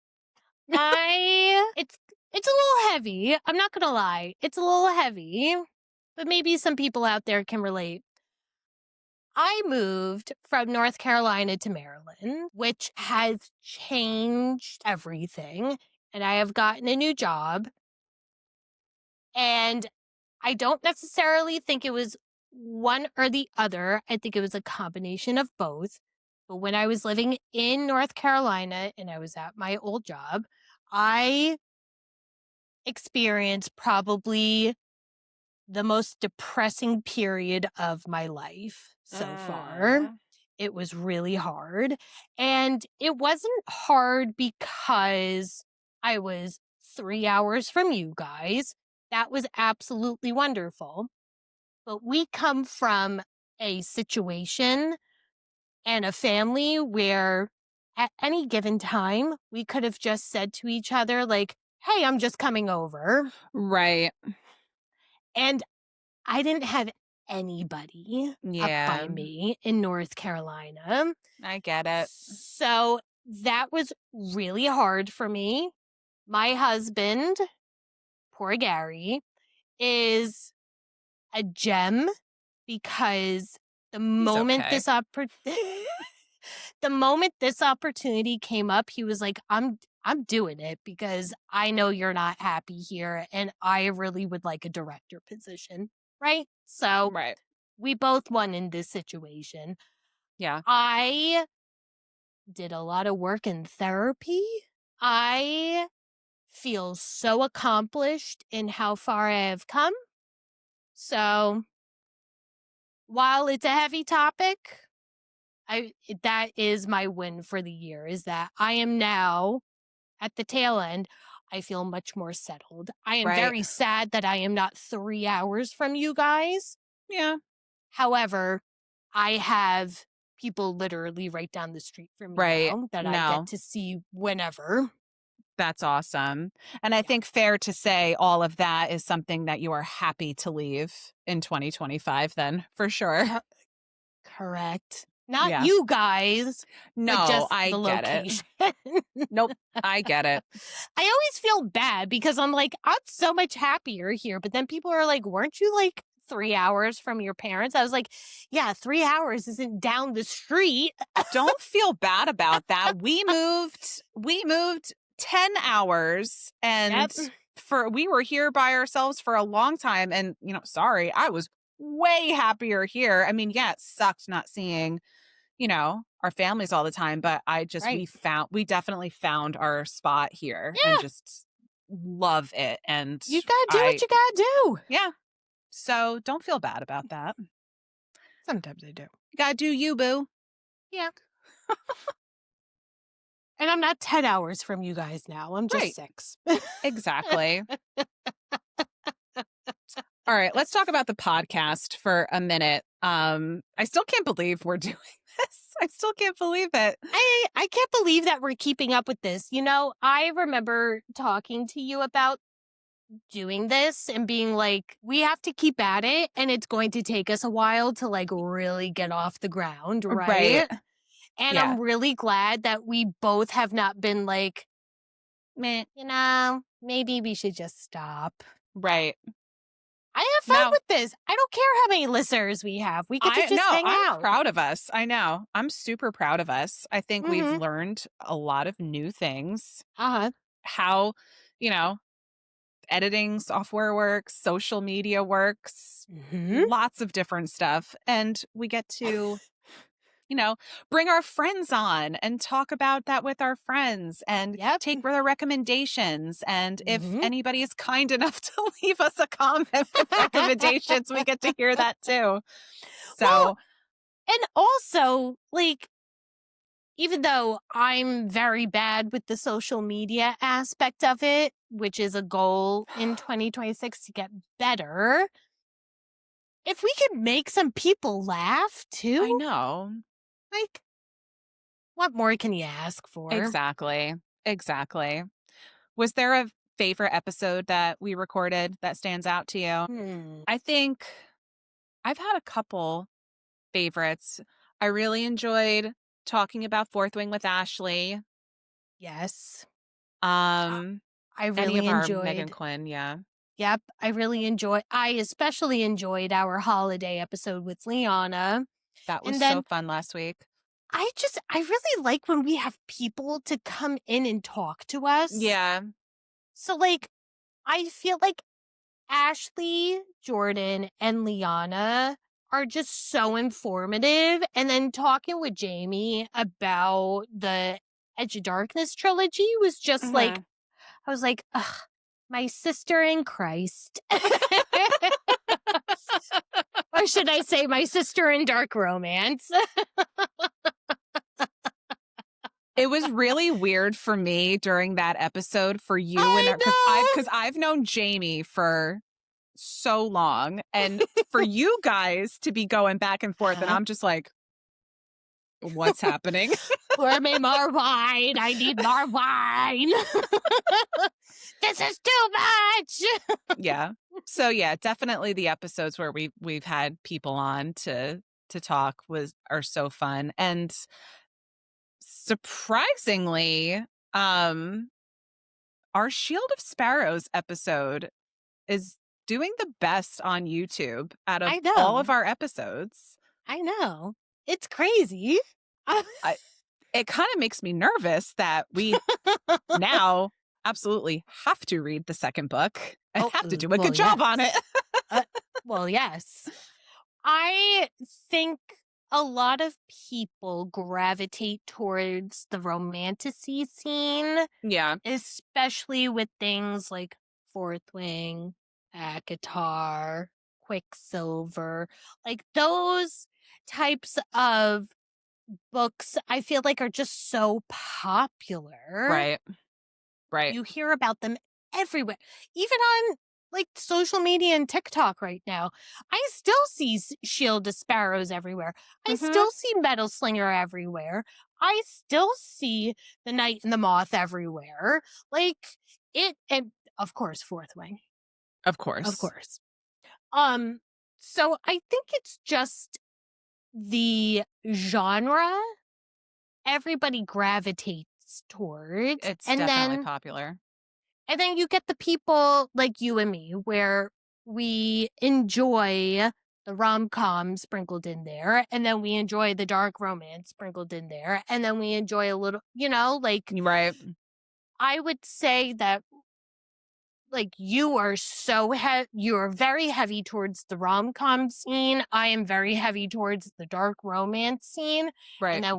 It's a little heavy. I'm not gonna lie. It's a little heavy, but maybe some people out there can relate. I moved from North Carolina to Maryland, which has changed everything. And I have gotten a new job. And I don't necessarily think it was one or the other. I think it was a combination of both. But when I was living in North Carolina and I was at my old job, I experienced probably the most depressing period of my life so far. It was really hard. And it wasn't hard because I was 3 hours from you guys. That was absolutely wonderful. But we come from a situation and a family where at any given time, we could have just said to each other, like, hey, I'm just coming over. Right. And I didn't have anybody up by me in North Carolina. I get it. So that was really hard for me. My husband, poor Gary, is a gem because the moment the moment this opportunity came up, he was like, I'm doing it because I know you're not happy here and I really would like a director position. Right? So we both won in this situation. Yeah. I did a lot of work in therapy. I feel so accomplished in how far I have come. So while it's a heavy topic, that is my win for the year, is that I am now at the tail end. I feel much more settled. I am very sad that I am not 3 hours from you guys. Yeah. However, I have people literally right down the street from me now that I get to see whenever. That's awesome. And I think fair to say all of that is something that you are happy to leave in 2025 then, for sure. Correct. Not you guys. No, just I the get location. it. Nope, I get it. I always feel bad because I'm like, I'm so much happier here. But then people are like, weren't you like 3 hours from your parents? I was like, yeah, 3 hours isn't down the street. Don't feel bad about that. We moved 10 hours and we were here by ourselves for a long time. And, sorry, I was way happier here. I mean, yeah, it sucked not seeing, our families all the time, but we definitely found our spot here and just love it. And you gotta do what you gotta do. Yeah. So don't feel bad about that. Sometimes I do. You gotta do you, boo. Yeah. And I'm not 10 hours from you guys now. I'm just 6. Exactly. All right, let's talk about the podcast for a minute. I still can't believe we're doing this. I still can't believe it. I can't believe that we're keeping up with this. I remember talking to you about doing this and being like, we have to keep at it and it's going to take us a while to like really get off the ground, right? And I'm really glad that we both have not been like, meh, maybe we should just stop. Right. I have fun with this. I don't care how many listeners we have. We get to just hang I'm out. proud of us. I know. I'm super proud of us. I think we've Mhm. learned a lot of new things. Uh-huh. How, editing software works, social media works, Mhm. lots of different stuff. And we get to, bring our friends on and talk about that with our friends and Yep. take their recommendations. And if Mhm. anybody is kind enough to leave us a comment with recommendations, we get to hear that too. So, Well, and also, like, even though I'm very bad with the social media aspect of it, which is a goal in 2026 to get better, if we could make some people laugh I too, know. like, what more can you ask for? Exactly. Exactly. Was there a favorite episode that we recorded that stands out to you? I think I've had a couple favorites. I really enjoyed talking about Fourth Wing with Ashley. Yes. Um, I any of really our Megan enjoyed. Quinn, yeah. Yep, I especially enjoyed our holiday episode with Liana. That was And so then fun last week. I really like when we have people to come in and talk to us. Yeah. So, like, I feel like Ashley, Jordan, and Liana are just so informative. And then talking with Jamie about the Edge of Darkness trilogy was just like, I was like, ugh, my sister in Christ. Or should I say my sister in dark romance? It was really weird for me during that episode for you I and know. because I've known Jamie for so long, and for you guys to be going back and forth, and I'm just like, what's happening? Pour me more wine. I need more wine. This is too much. Yeah. So yeah, definitely the episodes where we've had people on to talk are so fun. And surprisingly, our Shield of Sparrows episode is doing the best on YouTube out of I know. all of our episodes. I know. It's crazy. It kind of makes me nervous that we now absolutely have to read the second book and have to do a good job on it. Well, yes. I think a lot of people gravitate towards the romantasy scene, Yeah. especially with things like Fourth Wing, Akatar, Quicksilver. Like those types of books, I feel like are just so popular. Right. Right. You hear about them everywhere, even on like social media and TikTok right now. I still see Shield of Sparrows everywhere. I still see Metal Slinger everywhere. I still see the Knight and the Moth everywhere. Like and of course, Fourth Wing. Of course. Of course. So I think it's just the genre everybody gravitates towards. It's and definitely then popular. And then you get the people like you and me where we enjoy the rom-com sprinkled in there, and then we enjoy the dark romance sprinkled in there, and then we enjoy a little, Right. I would say that like you are you're very heavy towards the rom-com scene. I am very heavy towards the dark romance scene. Right. And then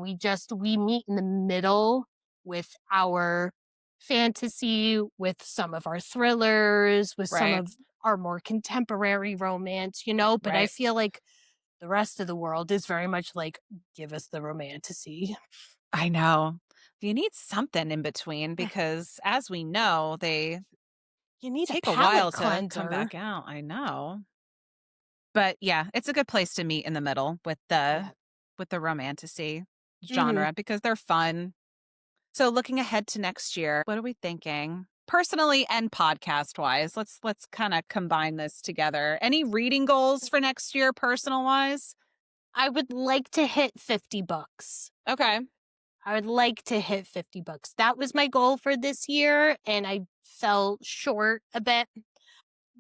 we meet in the middle with our fantasy, with some of our thrillers, with some of our more contemporary romance, but I feel like the rest of the world is very much like, give us the romantasy. I know. You need something in between because, as we know, they You need take a a while palate to come cleanser. back out. I know. But yeah, it's a good place to meet in the middle with the romantasy genre because they're fun. So looking ahead to next year, what are we thinking? Personally and podcast wise, let's kind of combine this together. Any reading goals for next year, personal wise? I would like to hit 50 books. Okay. I would like to hit 50 books. That was my goal for this year, and I fell short a bit.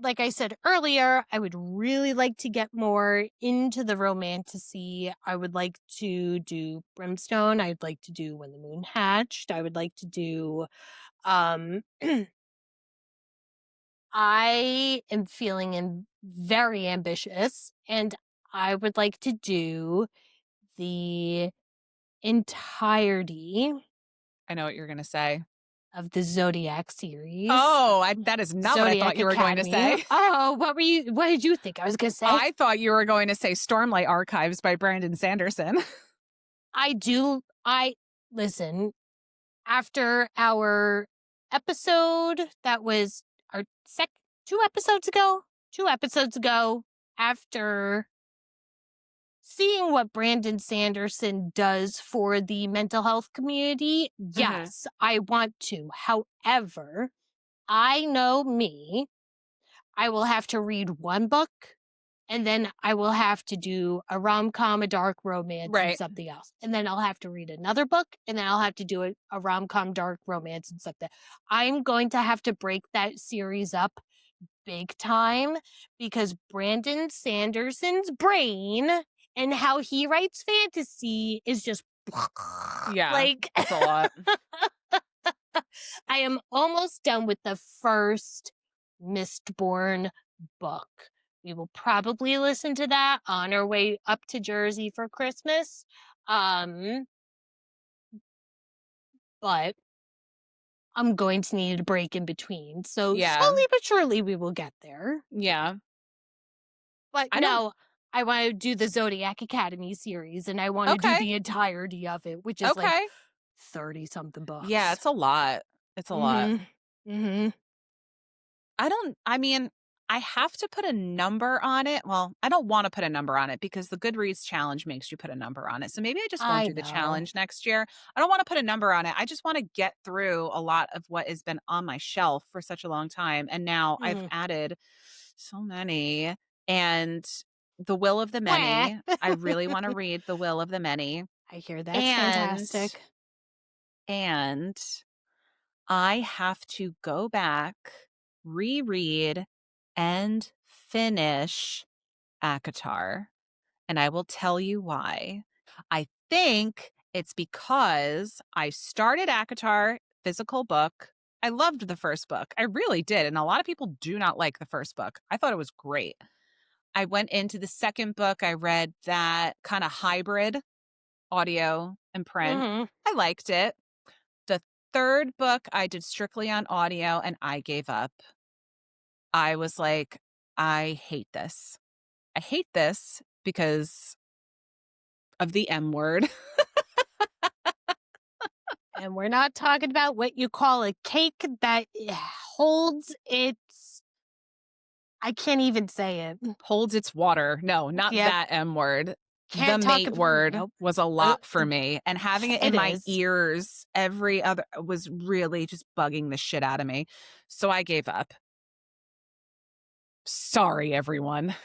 like I said earlier, I would really like to get more into the romantasy. I would like to do Brimstone. I'd like to do When the Moon Hatched. I would like to do um I am feeling very ambitious, and I would like to do the entirety I know what you're going to say. of the Zodiac series. Oh, that is not what I thought Zodiac you were going to Academy. say. Oh, what did you think I was going to say? I thought you were going to say Stormlight Archives by Brandon Sanderson. Listen, after our episode that was our 2 episodes ago, after seeing what Brandon Sanderson does for the mental health community, yes, I want to. However, I know me. I will have to read one book, and then I will have to do a rom-com, a dark romance, and Right. something else. And then I'll have to read another book, and then I'll have to do a rom-com, dark romance, and something. I'm going to have to break that series up big time because Brandon Sanderson's brain and how he writes fantasy is just Yeah, like it's a lot. I am almost done with the first Mistborn book. We will probably listen to that on our way up to Jersey for Christmas. But I'm going to need a break in between. So Yeah. slowly but surely we will get there. Yeah. But no, I want to do the Zodiac Academy series, and I want to do the entirety of it, which is like 30-something books. Yeah, it's a lot. It's a lot. Mm-hmm. I have to put a number on it. Well, I don't want to put a number on it because the Goodreads challenge makes you put a number on it. So maybe I just won't do the challenge next year. I don't want to put a number on it. I just want to get through a lot of what has been on my shelf for such a long time. And now I've added so many. And The Will of the Many. I really want to read The Will of the Many. I hear that's fantastic. And I have to go back, reread, and finish ACOTAR. And I will tell you why. I think it's because I started ACOTAR physical book. I loved the first book. I really did. And a lot of people do not like the first book. I thought it was great. I went into the second book. I read that kind of hybrid audio and print. I liked it. The third book I did strictly on audio and I gave up. I was like, I hate this. I hate this because of the M word. And we're not talking about what you call a cake that holds its... I can't even say it. Holds its water. No, not that M word. Can't the mate word was a lot for me. And having it in my ears every other was really just bugging the shit out of me. So I gave up. Sorry, everyone.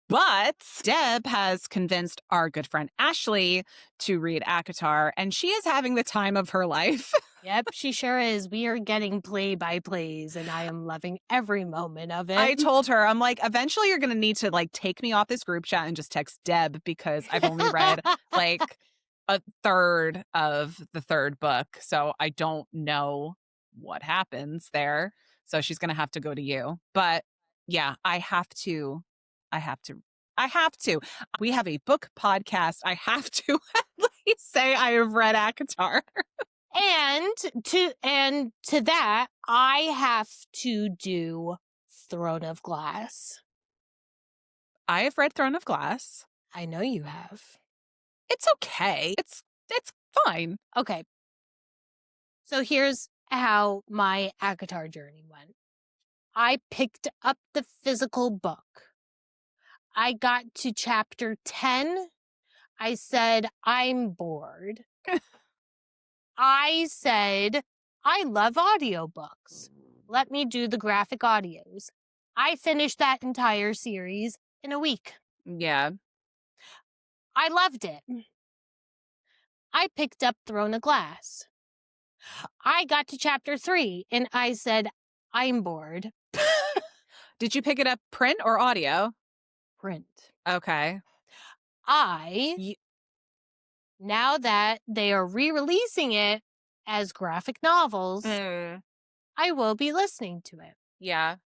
But Deb has convinced our good friend Ashley to read ACOTAR, and she is having the time of her life. Yep, she sure is. We are getting play-by-plays, and I am loving every moment of it. I told her, I'm like, eventually you're going to need to like take me off this group chat and just text Deb because I've only read like a third of the third book. So I don't know what happens there. So she's going to have to go to you. But yeah, I have to. We have a book podcast. I have to at least say I have read ACOTAR. And to that, I have to do Throne of Glass. I have read Throne of Glass. I know you have. It's okay. It's fine. Okay. So here's how my ACOTAR journey went. I picked up the physical book. I got to chapter 10. I said, I'm bored. I said, I love audiobooks. Let me do the graphic audios. I finished that entire series in a week. Yeah. I loved it. I picked up Throne of Glass. I got to chapter 3 and I said, I'm bored. Did you pick it up print or audio? Print. Okay. I, now that they are re-releasing it as graphic novels, Mm, I will be listening to it. yeah.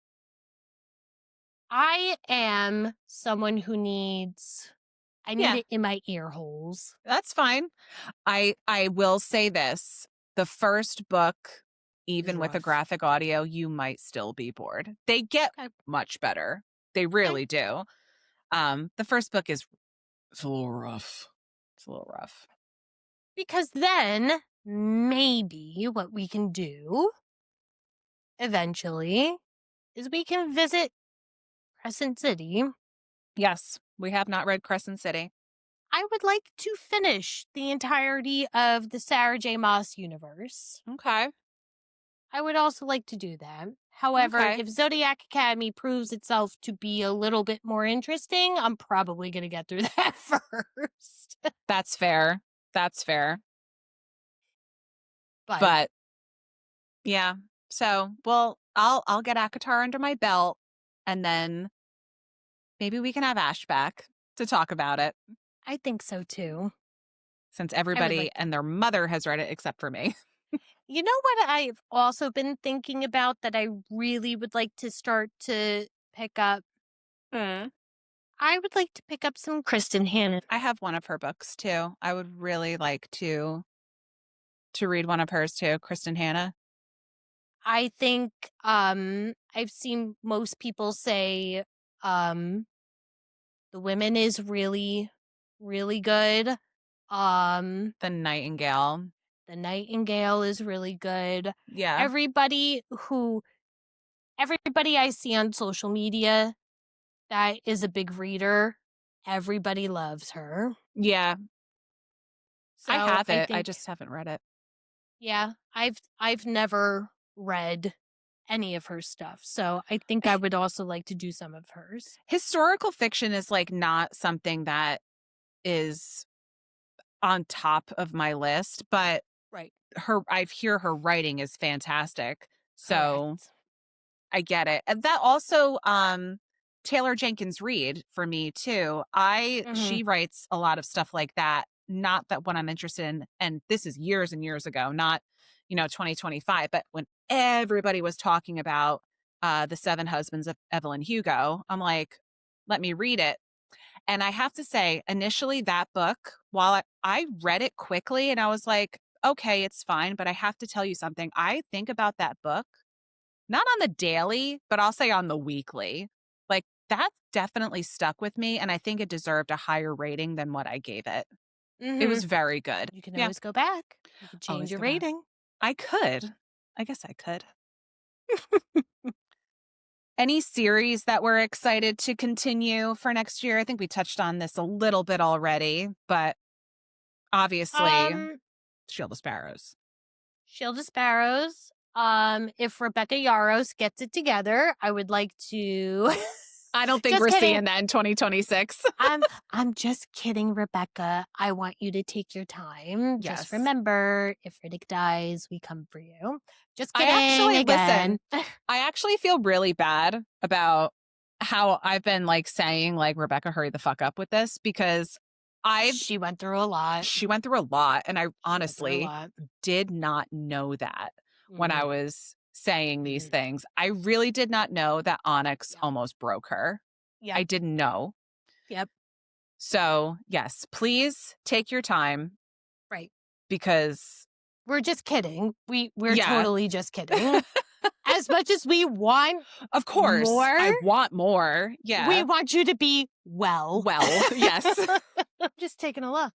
I am someone who needs, I need Yeah. it in my ear holes. That's fine. I will say this. The first book, even with a rough. graphic audio, you might still be bored. They get Okay. much better. They really do. The first book is it's a little rough. It's a little rough. Because then maybe what we can do eventually is we can visit Crescent City. Yes, we have not read Crescent City. I would like to finish the entirety of the Sarah J. Maas universe. Okay. I would also like to do that. However, Okay. if Zodiac Academy proves itself to be a little bit more interesting, I'm probably going to get through that first. That's fair. That's fair. But Yeah. So, well, I'll get Akatar under my belt, and then maybe we can have Ash back to talk about it, I think so too. since everybody like and their mother has read it except for me. You know what I've also been thinking about that I really would like to start to pick up? I would like to pick up some Kristen Hanna. I have one of her books too. I would really like to read one of hers too, Kristen Hanna. I think I've seen most people say The Women is really, really good. The Nightingale. The Nightingale is really good. Yeah. Everybody I see on social media that is a big reader, everybody loves her. Yeah. So I have it. I think, just haven't read it. yeah, I've never read any of her stuff. So I think I would also like to do some of hers. Historical fiction is like not something that is on top of my list, but Right. I hear her writing is fantastic. So Correct. I get it. And that also Taylor Jenkins Reid for me too. She writes a lot of stuff like that. Not that what I'm interested in, and this is years and years ago, not 2025, but when everybody was talking about the Seven Husbands of Evelyn Hugo, I'm like, let me read it. And I have to say, initially that book, while I read it quickly and I was like, okay, it's fine, but I have to tell you something. I think about that book not on the daily, but I'll say on the weekly. Like that definitely stuck with me. And I think it deserved a higher rating than what I gave it. It was very good. You can always go back. You can change Always your go back. rating. I could. I guess I could. Any series that we're excited to continue for next year? I think we touched on this a little bit already, but obviously Shield of Sparrows. Shield of Sparrows. If Rebecca Yarros gets it together, I would like to. I don't think Just we're kidding. seeing that in 2026. I'm just kidding, Rebecca. I want you to take your time. Yes. Just remember, if Riddick dies, we come for you. Just I kidding. actually again. I actually feel really bad about how I've been like saying like Rebecca, hurry the fuck up with this because She went through a lot. she went through a lot, and I She went through a honestly lot. did not know that when I Mhm. was saying these Mhm. things. I really did not know that Onyx Yeah. almost broke her. Yep. I didn't know. Yep. So, yes, please take your time Right. because We're just kidding. We're Yeah. totally just kidding. As much as we want of course more, I want more. Yeah. we want you to be well. Well, yes. Just taking a look.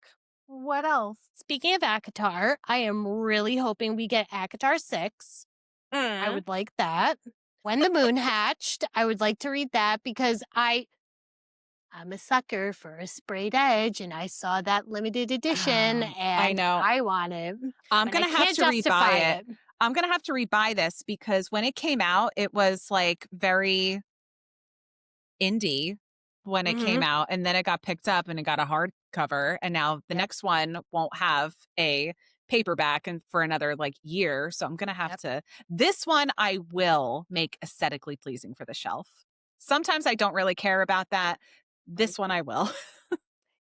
What else? Speaking of ACOTAR, I am really hoping we get ACOTAR 6. I would like that. When the Moon Hatched, I would like to read that because I'm a sucker for a sprayed edge, and I saw that limited edition, and know. I want it. I'm but going I to have can't to justify rebuy it. I'm going to have to rebuy this because when it came out, it was like very indie when it came out, and then it got picked up and it got a hardcover, and now the next one won't have a paperback and for another like year. So I'm going to have to, this one I will make aesthetically pleasing for the shelf. Sometimes I don't really care about that. This one I will.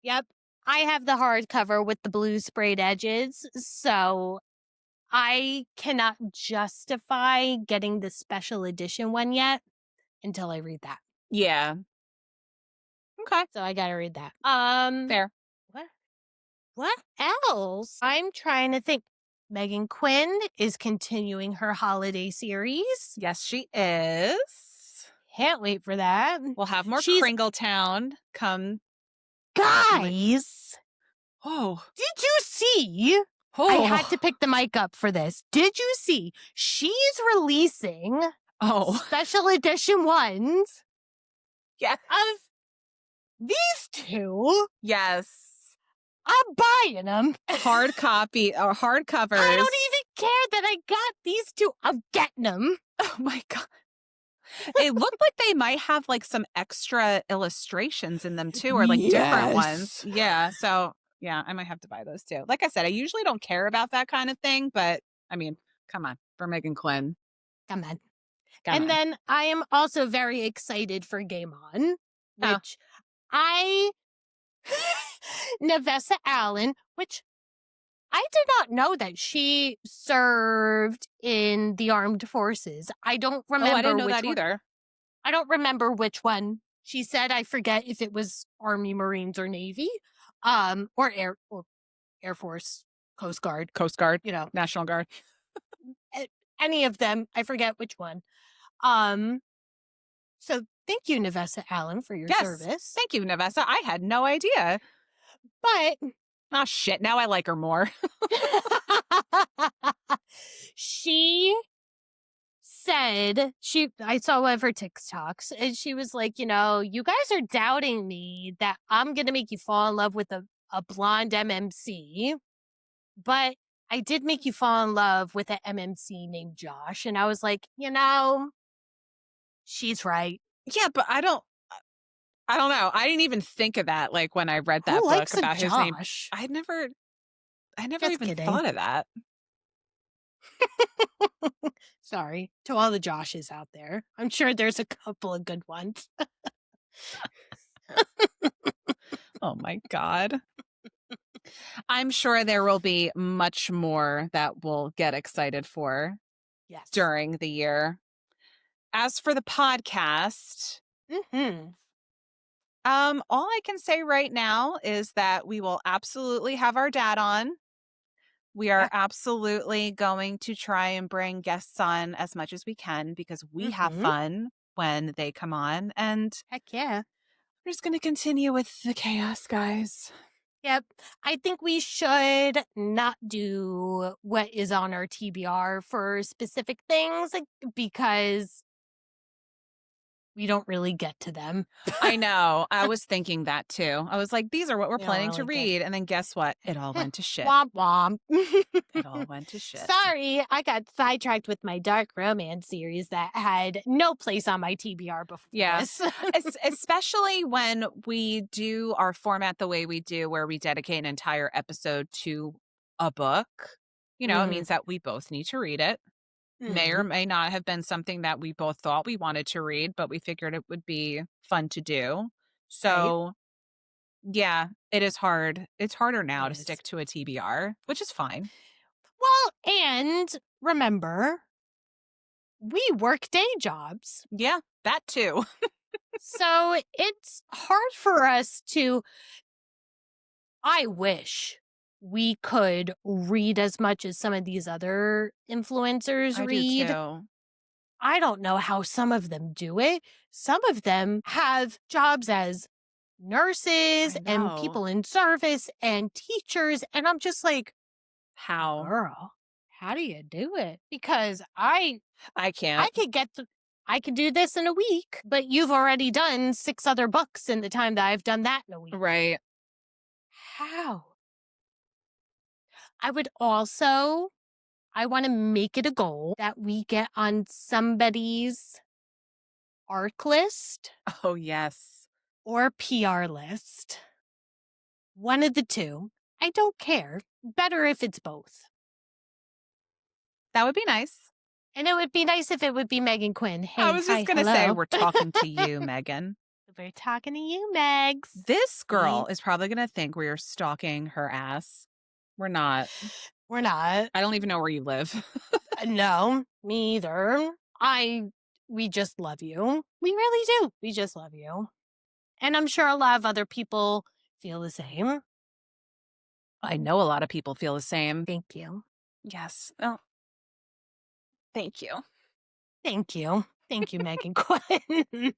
Yep. I have the hardcover with the blue sprayed edges, so I cannot justify getting the special edition one yet until I read that. Yeah. Okay. So I gotta read that. Fair. What else? I'm trying to think. Megan Quinn is continuing her holiday series. Yes, she is. Can't wait for that. We'll have more She's- Kringletown come. Guys, Oh. did you see? Oh. I had to pick the mic up for this. Did you see? She's releasing special edition ones Yes. of these two. Yes. I'm buying them. Hard copy or hardcovers. I don't even care that I got these two. I'm getting them. Oh my God. It looked like they might have like some extra illustrations in them too, or like different ones. Yeah. So yeah, I might have to buy those too. Like I said, I usually don't care about that kind of thing, but I mean, come on, for Megan Quinn. Come on. Come And on. then I am also very excited for Game On, Oh. which Nevessa Allen, which I did not know that she served in the armed forces. I don't remember. I didn't know which that one. either. I don't remember which one she said. I forget if it was Army, Marines, or Navy, or Air Force, Coast Guard, you know, National Guard. any of them. I forget which one. So thank you, Nevessa Allen, for your service. Thank you, Nevessa. I had no idea. But Oh shit, now I like her more. she said I saw one of her TikToks and she was like, you know, you guys are doubting me that I'm gonna make you fall in love with a blonde MMC, but I did make you fall in love with an MMC named Josh. And I was like, you know, she's right. Yeah, but I don't know. I didn't even think of that like when I read that Who book likes a about his name. Josh? I never Just even kidding. thought of that. Sorry to all the Joshes out there. I'm sure there's a couple of good ones. Oh my God. I'm sure there will be much more that we'll get excited for Yes. during the year. As for the podcast, Mm-hmm. all I can say right now is that we will absolutely have our dad on. We are absolutely going to try and bring guests on as much as we can because we have fun when they come on. And Heck yeah. we're just going to continue with the chaos, guys. Yep. I think we should not do what is on our TBR for specific things because we don't really get to them. I know. I was thinking that too. I was like, these are what we're We don't planning to really read. And then guess what? It all went to shit. Womp womp. It all went to shit. Sorry, I got sidetracked with my dark romance series that had no place on my TBR before Yeah. this. Especially when we do our format the way we do, where we dedicate an entire episode to a book. You know, it means that we both need to read it. May or may not have been something that we both thought we wanted to read, but we figured it would be fun to do. So, yeah, it is hard. It's harder now to stick to a TBR, which is fine. Well, and remember, we work day jobs. Yeah, that too. So it's hard for us to. I wish we could read as much as some of these other influencers read. Do too. I don't know how some of them do it. Some of them have jobs as nurses and people in service and teachers. And I'm just like, how? Girl, how do you do it? Because I can't. I could do this in a week, but you've already done 6 other books in the time that I've done that in a week. Right. How? I want to make it a goal that we get on somebody's ARC list. Oh, yes. Or PR list. One of the two. I don't care. Better if it's both. That would be nice. And it would be nice if it would be Megan Quinn. Hey, I was just going to say, hello. we're talking to you, Megan. We're talking to you, Megs. This girl is probably going to think we are stalking her ass. We're not. We're not. I don't even know where you live. No, me either. We just love you. We really do. We just love you. And I'm sure a lot of other people feel the same. I know a lot of people feel the same. Thank you. Yes. Oh, thank you. Thank you. Thank you, Megan Quinn.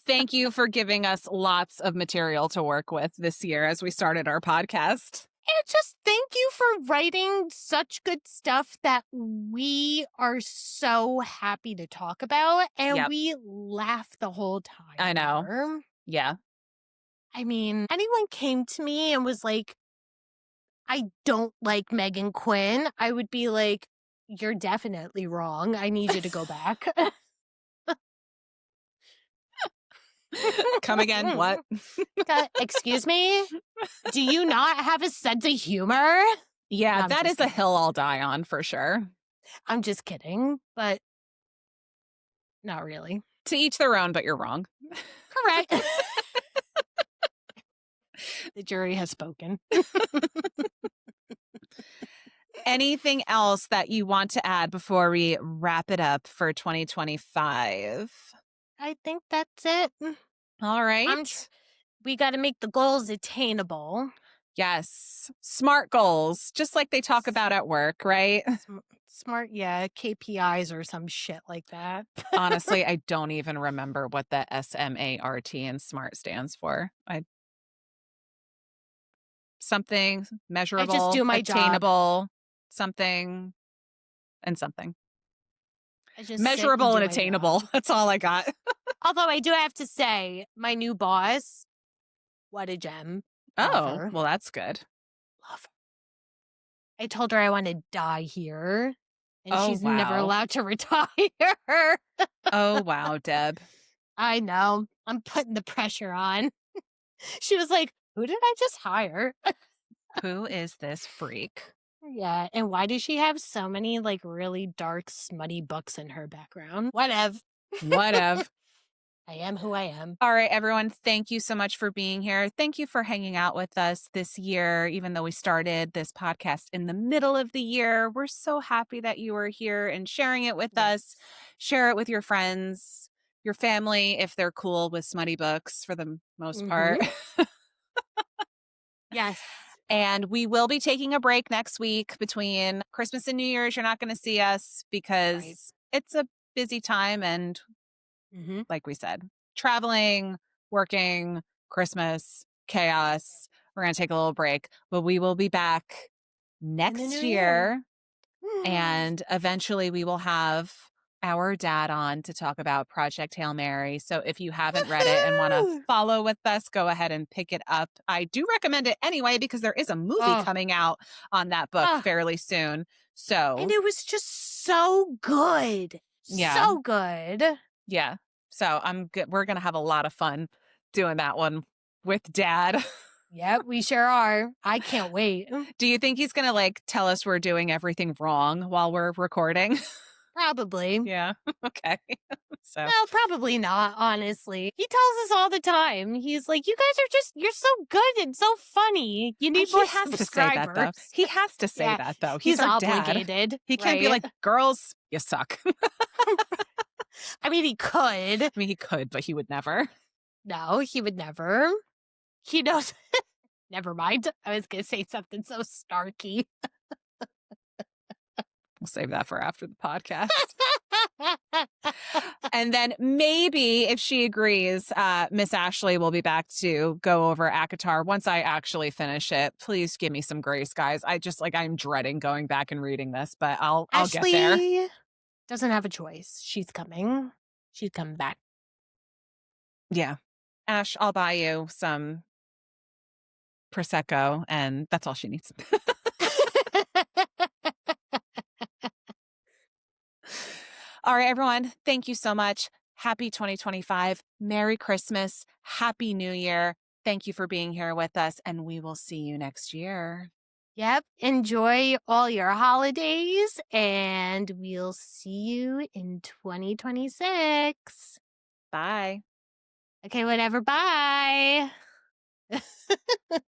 Thank you for giving us lots of material to work with this year as we started our podcast. And just thank you for writing such good stuff that we are so happy to talk about. And Yep. we laugh the whole time. I know. over. Yeah. I mean, anyone came to me and was like, I don't like Megan Quinn, I would be like, you're definitely wrong. I need you to go back. Come again? What? Excuse me? Do you not have a sense of humor? Yeah, No, I'm that just is a kidding. hill I'll die on for sure. I'm just kidding, but not really. To each their own, but you're wrong. Correct. The jury has spoken. Anything else that you want to add before we wrap it up for 2025? I think that's it. All right. We got to make the goals attainable. Yes. SMART goals, just like they talk about at work, right? Smart, yeah, KPIs or some shit like that. Honestly, I don't even remember what the SMART in SMART stands for. Something measurable, do my job. attainable, something, and something. I just Measurable sit and do my attainable. job. That's all I got. Although I do have to say, my new boss, what a gem. Love Oh, her. well, that's good. Love her. I told her I want to die here, and Oh, she's never wow. allowed to retire. Oh, wow, Deb. I know. I'm putting the pressure on. She was like, who did I just hire? Who is this freak? Yeah, and why does she have so many like really dark, smutty books in her background? Whatever. Whatever. I am who I am. All right, everyone. Thank you so much for being here. Thank you for hanging out with us this year, even though we started this podcast in the middle of the year. We're so happy that you are here and sharing it with us. Share it with your friends, your family, if they're cool with smutty books for the most part. Yes. And we will be taking a break next week between Christmas and New Year's. You're not going to see us because it's a busy time. And like we said, traveling, working, Christmas, chaos. We're going to take a little break, but we will be back next year. And eventually we will have our dad on to talk about Project Hail Mary. So if you haven't read it and want to follow with us, go ahead and pick it up. I do recommend it anyway, because there is a movie coming out on that book fairly soon. So, and it was just so good. Yeah. So good. Yeah. So we're going to have a lot of fun doing that one with Dad. Yep, we sure are. I can't wait. Do you think he's going to like tell us we're doing everything wrong while we're recording? Probably. Yeah. Okay. So No, probably not, honestly. He tells us all the time. He's like, you guys are you're so good and so funny. You need more has to say subscribers. that, though. He has to say that, though. He's our dad. obligated. He can't be right? like, girls, you suck. I mean, he could. I mean, he could, but he would never. No, he would never. He knows. Never mind. I was going to say something so snarky. We'll save that for after the podcast. And then maybe if she agrees, Miss Ashley will be back to go over ACOTAR once I actually finish it. Please give me some grace, guys. I'm dreading going back and reading this, but I'll get there. Ashley doesn't have a choice. She's coming. She's coming back. Yeah. Ash, I'll buy you some Prosecco, and that's all she needs. All right, everyone. Thank you so much. Happy 2025. Merry Christmas. Happy New Year. Thank you for being here with us, and we will see you next year. Yep. Enjoy all your holidays, and we'll see you in 2026. Bye. Okay, whatever. Bye.